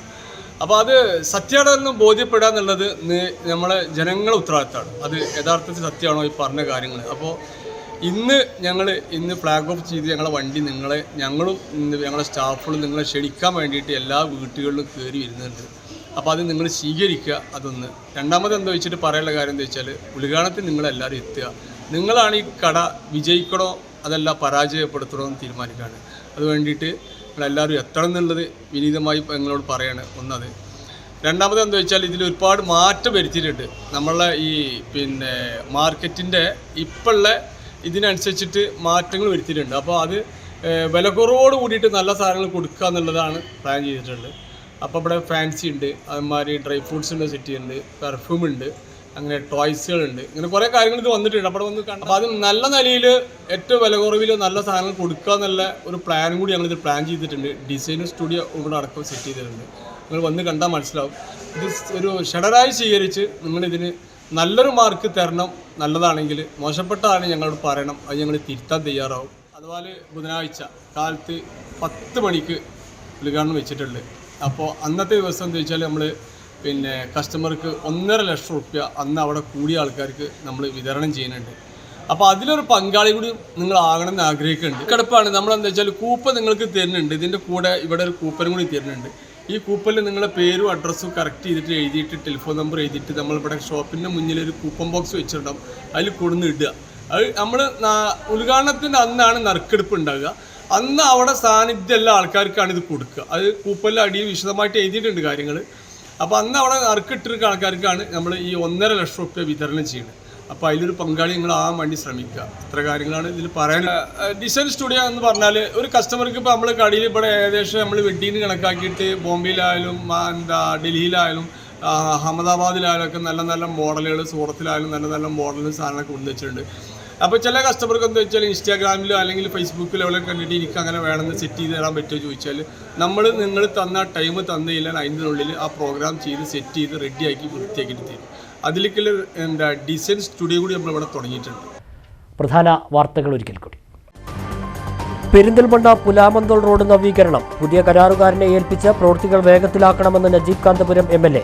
അപ്പോൾ അത് സത്യമാണെന്ന് ബോധ്യപ്പെടുക എന്നുള്ളത് നമ്മളെ ജനങ്ങളെ ഉത്തരവാദിത്തമാണ്. അത് യഥാർത്ഥത്തിൽ സത്യമാണോ ഈ പറഞ്ഞ കാര്യങ്ങൾ. അപ്പോൾ ഇന്ന് ഫ്ലാഗ് ഓഫ് ചെയ്ത് ഞങ്ങളെ വണ്ടി ഞങ്ങളും ഞങ്ങളുടെ സ്റ്റാഫുകളും നിങ്ങളെ ക്ഷണിക്കാൻ വേണ്ടിയിട്ട് എല്ലാ വീട്ടുകളിലും കയറി വരുന്നുണ്ട്. അപ്പോൾ അത് നിങ്ങൾ സ്വീകരിക്കുക. അതൊന്ന്. രണ്ടാമത് എന്താ വെച്ചിട്ട് പറയാനുള്ള കാര്യം എന്താ വെച്ചാൽ ഉദ്ഘാടനത്തിൽ നിങ്ങളെല്ലാവരും എത്തുക. നിങ്ങളാണ് ഈ കട വിജയിക്കണോ അതല്ല പരാജയപ്പെടുത്തണോ എന്ന് തീരുമാനിക്കുകയാണ്. അത് വേണ്ടിയിട്ട് നിങ്ങളെല്ലാവരും എത്തണം എന്നുള്ളത് വിനീതമായി നിങ്ങളോട് പറയാണ്. ഒന്നത്. രണ്ടാമത് എന്താ വെച്ചാൽ ഇതിൽ ഒരുപാട് മാറ്റം വരുത്തിയിട്ടുണ്ട്. നമ്മളെ ഈ മാർക്കറ്റിൻ്റെ ഇപ്പോഴുള്ള ഇതിനനുസരിച്ചിട്ട് മാറ്റങ്ങൾ വരുത്തിയിട്ടുണ്ട്. അപ്പോൾ അത് വിലക്കുറവോട് കൂടിയിട്ട് നല്ല സാധനങ്ങൾ കൊടുക്കുക എന്നുള്ളതാണ് പ്ലാൻ ചെയ്തിട്ടുള്ളത്. അപ്പോൾ ഇവിടെ ഫാൻസി ഉണ്ട്, അതുമാതിരി ഡ്രൈ ഫ്രൂട്ട്സിൻ്റെ സെറ്റ് ഉണ്ട്, പെർഫ്യൂം ഉണ്ട്, അങ്ങനെ ടോയ്സുകളുണ്ട്, ഇങ്ങനെ കുറേ കാര്യങ്ങൾ ഇത് വന്നിട്ടുണ്ട്. അവിടെ വന്ന് കണ്ടു. അപ്പോൾ അത് നല്ല നിലയിൽ ഏറ്റവും വില കുറവിൽ നല്ല സാധനങ്ങൾ കൊടുക്കുക എന്നുള്ള ഒരു പ്ലാനും കൂടി ഞങ്ങളിത് പ്ലാൻ ചെയ്തിട്ടുണ്ട്. ഡിസൈനും സ്റ്റുഡിയോ ഇവിടെ അടക്കം സെറ്റ് ചെയ്തിട്ടുണ്ട്. നിങ്ങൾ വന്ന് കണ്ടാൽ മനസ്സിലാവും. ഇത് ഒരു ഷെഡറായി സ്വീകരിച്ച് നിങ്ങളിതിന് നല്ലൊരു മാർക്ക് തരണം. നല്ലതാണെങ്കിൽ മോശപ്പെട്ടതാണ് ഞങ്ങളോട് പറയണം, അത് ഞങ്ങൾ തിരുത്താൻ തയ്യാറാവും. അതുപോലെ ബുധനാഴ്ച കാലത്ത് 10 മണിക്ക് ഉദ്ഘാടനം വെച്ചിട്ടുണ്ട്. അപ്പോൾ അന്നത്തെ ദിവസം എന്താ വെച്ചാൽ നമ്മൾ കസ്റ്റമർക്ക് 1.5 ലക്ഷം റുപ്യ അന്ന് അവിടെ കൂടിയ ആൾക്കാർക്ക് നമ്മൾ വിതരണം ചെയ്യുന്നുണ്ട്. അപ്പോൾ അതിലൊരു പങ്കാളി കൂടി നിങ്ങൾ ആകണമെന്ന് ആഗ്രഹിക്കുന്നുണ്ട്. കിടപ്പാണ് നമ്മളെന്താ വെച്ചാൽ കൂപ്പൺ നിങ്ങൾക്ക് തരുന്നുണ്ട്. ഇതിൻ്റെ കൂടെ ഇവിടെ ഒരു കൂപ്പനും കൂടി തരുന്നുണ്ട്. ഈ കൂപ്പണിൽ നിങ്ങളുടെ പേരും അഡ്രസ്സും കറക്റ്റ് ചെയ്തിട്ട് എഴുതിയിട്ട് ടെലിഫോൺ നമ്പർ എഴുതിയിട്ട് നമ്മളിവിടെ ഷോപ്പിൻ്റെ മുന്നിൽ ഒരു കൂപ്പൺ ബോക്സ് വെച്ചിട്ടുണ്ടാവും. അതിൽ കൊടുന്ന് ഇടുക. അത് നമ്മൾ ഉദ്ഘാടനത്തിൻ്റെ അന്നാണ് നറുക്കെടുപ്പ് ഉണ്ടാകുക. അന്ന് അവിടെ സാന്നിധ്യമുള്ള ആൾക്കാർക്കാണ് ഇത് കൊടുക്കുക. അത് കൂപ്പണിൻ്റെ അടിയിൽ വിശദമായിട്ട് എഴുതിയിട്ടുണ്ട് കാര്യങ്ങൾ. അപ്പോൾ അന്ന് അവിടെ നറുക്കിട്ടിരിക്കുന്ന ആൾക്കാർക്കാണ് നമ്മൾ ഈ 1.5 ലക്ഷം റുപ്യ വിതരണം ചെയ്യുന്നത്. അപ്പോൾ അതിലൊരു പങ്കാളി നിങ്ങൾ ആകാൻ വേണ്ടി ശ്രമിക്കുക. ഇത്ര കാര്യങ്ങളാണ് ഇതിൽ പറയാൻ. ഡിസൈൻ സ്റ്റുഡിയോ എന്ന് പറഞ്ഞാൽ ഒരു കസ്റ്റമർക്ക് ഇപ്പോൾ നമ്മൾ കടയിൽ ഇവിടെ ഏകദേശം നമ്മൾ വെഡ്ഡിങ്ങിന് കണക്കാക്കിയിട്ട് ബോംബെയിലായാലും ഡൽഹിയിലായാലും അഹമ്മദാബാദിലായാലും ഒക്കെ നല്ല നല്ല മോഡലുകൾ, സൂറത്തിലായാലും നല്ല നല്ല മോഡലും സാധനങ്ങളൊക്കെ കൊണ്ടുവച്ചിട്ടുണ്ട്. അപ്പോൾ ചില കസ്റ്റമർക്ക് എന്താ വെച്ചാൽ ഇൻസ്റ്റാഗ്രാമിലോ അല്ലെങ്കിൽ ഫേസ്ബുക്കിലോ എവിടെ കണ്ടിട്ട് എനിക്ക് അങ്ങനെ വേണമെന്ന് സെറ്റ് ചെയ്ത് തരാൻ പറ്റുമോ ചോദിച്ചാൽ നിങ്ങൾ തന്ന ടൈം തന്നില്ല, അതിനുള്ളിൽ ആ പ്രോഗ്രാം ചെയ്ത് സെറ്റ് ചെയ്ത് റെഡിയാക്കി വൃത്തിയാക്കിയിട്ട് തരും. അതിലേക്കുള്ള ഡിസൈൻ സ്റ്റുഡിയോ കൂടി നമ്മളിവിടെ തുടങ്ങിയിട്ടുണ്ട്. പ്രധാന വാർത്തകൾ ഒരിക്കൽ കൂടി. പെരിന്തൽമണ്ണ പുലാമന്തോൾ റോഡ് നവീകരണം പുതിയ കരാറുകാരനെ ഏൽപ്പിച്ച് പ്രവൃത്തികൾ വേഗത്തിലാക്കണമെന്ന് നജീബ് കാന്തപുരം MLA.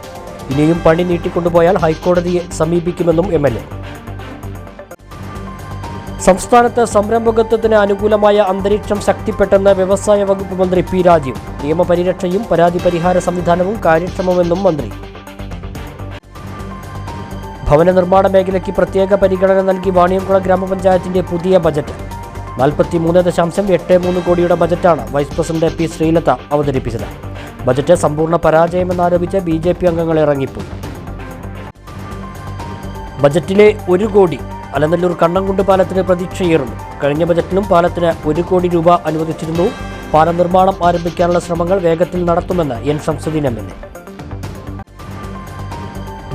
ഇനിയും പണി നീട്ടിക്കൊണ്ടുപോയാൽ ഹൈക്കോടതിയെ സമീപിക്കുമെന്നും MLA. സംസ്ഥാനത്ത് സംരംഭകത്വത്തിന് അനുകൂലമായ അന്തരീക്ഷം ശക്തിപ്പെട്ടെന്ന് വ്യവസായ വകുപ്പ് മന്ത്രി P. രാജീവ്. നിയമപരിരക്ഷയും പരാതി പരിഹാര സംവിധാനവും കാര്യക്ഷമമെന്നും മന്ത്രി. ഭവന നിർമ്മാണ മേഖലയ്ക്ക് പ്രത്യേക പരിഗണന നൽകി വാണിയംകുളം ഗ്രാമപഞ്ചായത്തിന്റെ പുതിയ ബജറ്റ്. 43.83 കോടിയുടെ ബജറ്റാണ് വൈസ് പ്രസിഡന്റ് P. ശ്രീലത അവതരിപ്പിച്ചത്. ബജറ്റ് സമ്പൂർണ്ണ പരാജയമെന്നാരോപിച്ച് BJP അംഗങ്ങൾ ഇറങ്ങിപ്പോയി. ബജറ്റിലെ 1 കോടി അലനല്ലൂർ കണ്ണംകുണ്ട് പാലത്തിന് പ്രതീക്ഷയേറുന്നു. കഴിഞ്ഞ ബജറ്റിലും പാലത്തിന് 1 കോടി രൂപ അനുവദിച്ചിരുന്നു. പാലം നിർമ്മാണം ആരംഭിക്കാനുള്ള ശ്രമങ്ങൾ വേഗത്തിൽ നടത്തുമെന്ന് N. ശംസുദ്ദീൻ MLA.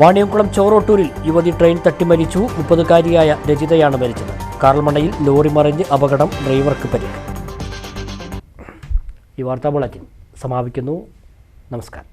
വാണിയംകുളം ചോറോട്ടൂരിൽ യുവതി ട്രെയിൻ തട്ടി മരിച്ചു. 30-കാരിയായ രജിതയാണ് മരിച്ചത്. കാറൽമണ്ണയിൽ ലോറി മറിഞ്ഞ് അപകടം, ഡ്രൈവർക്ക് പരിക്ക്. ഈ വാർത്താ ബുള്ളറ്റിൻ സമാപിക്കുന്നു. നമസ്കാരം.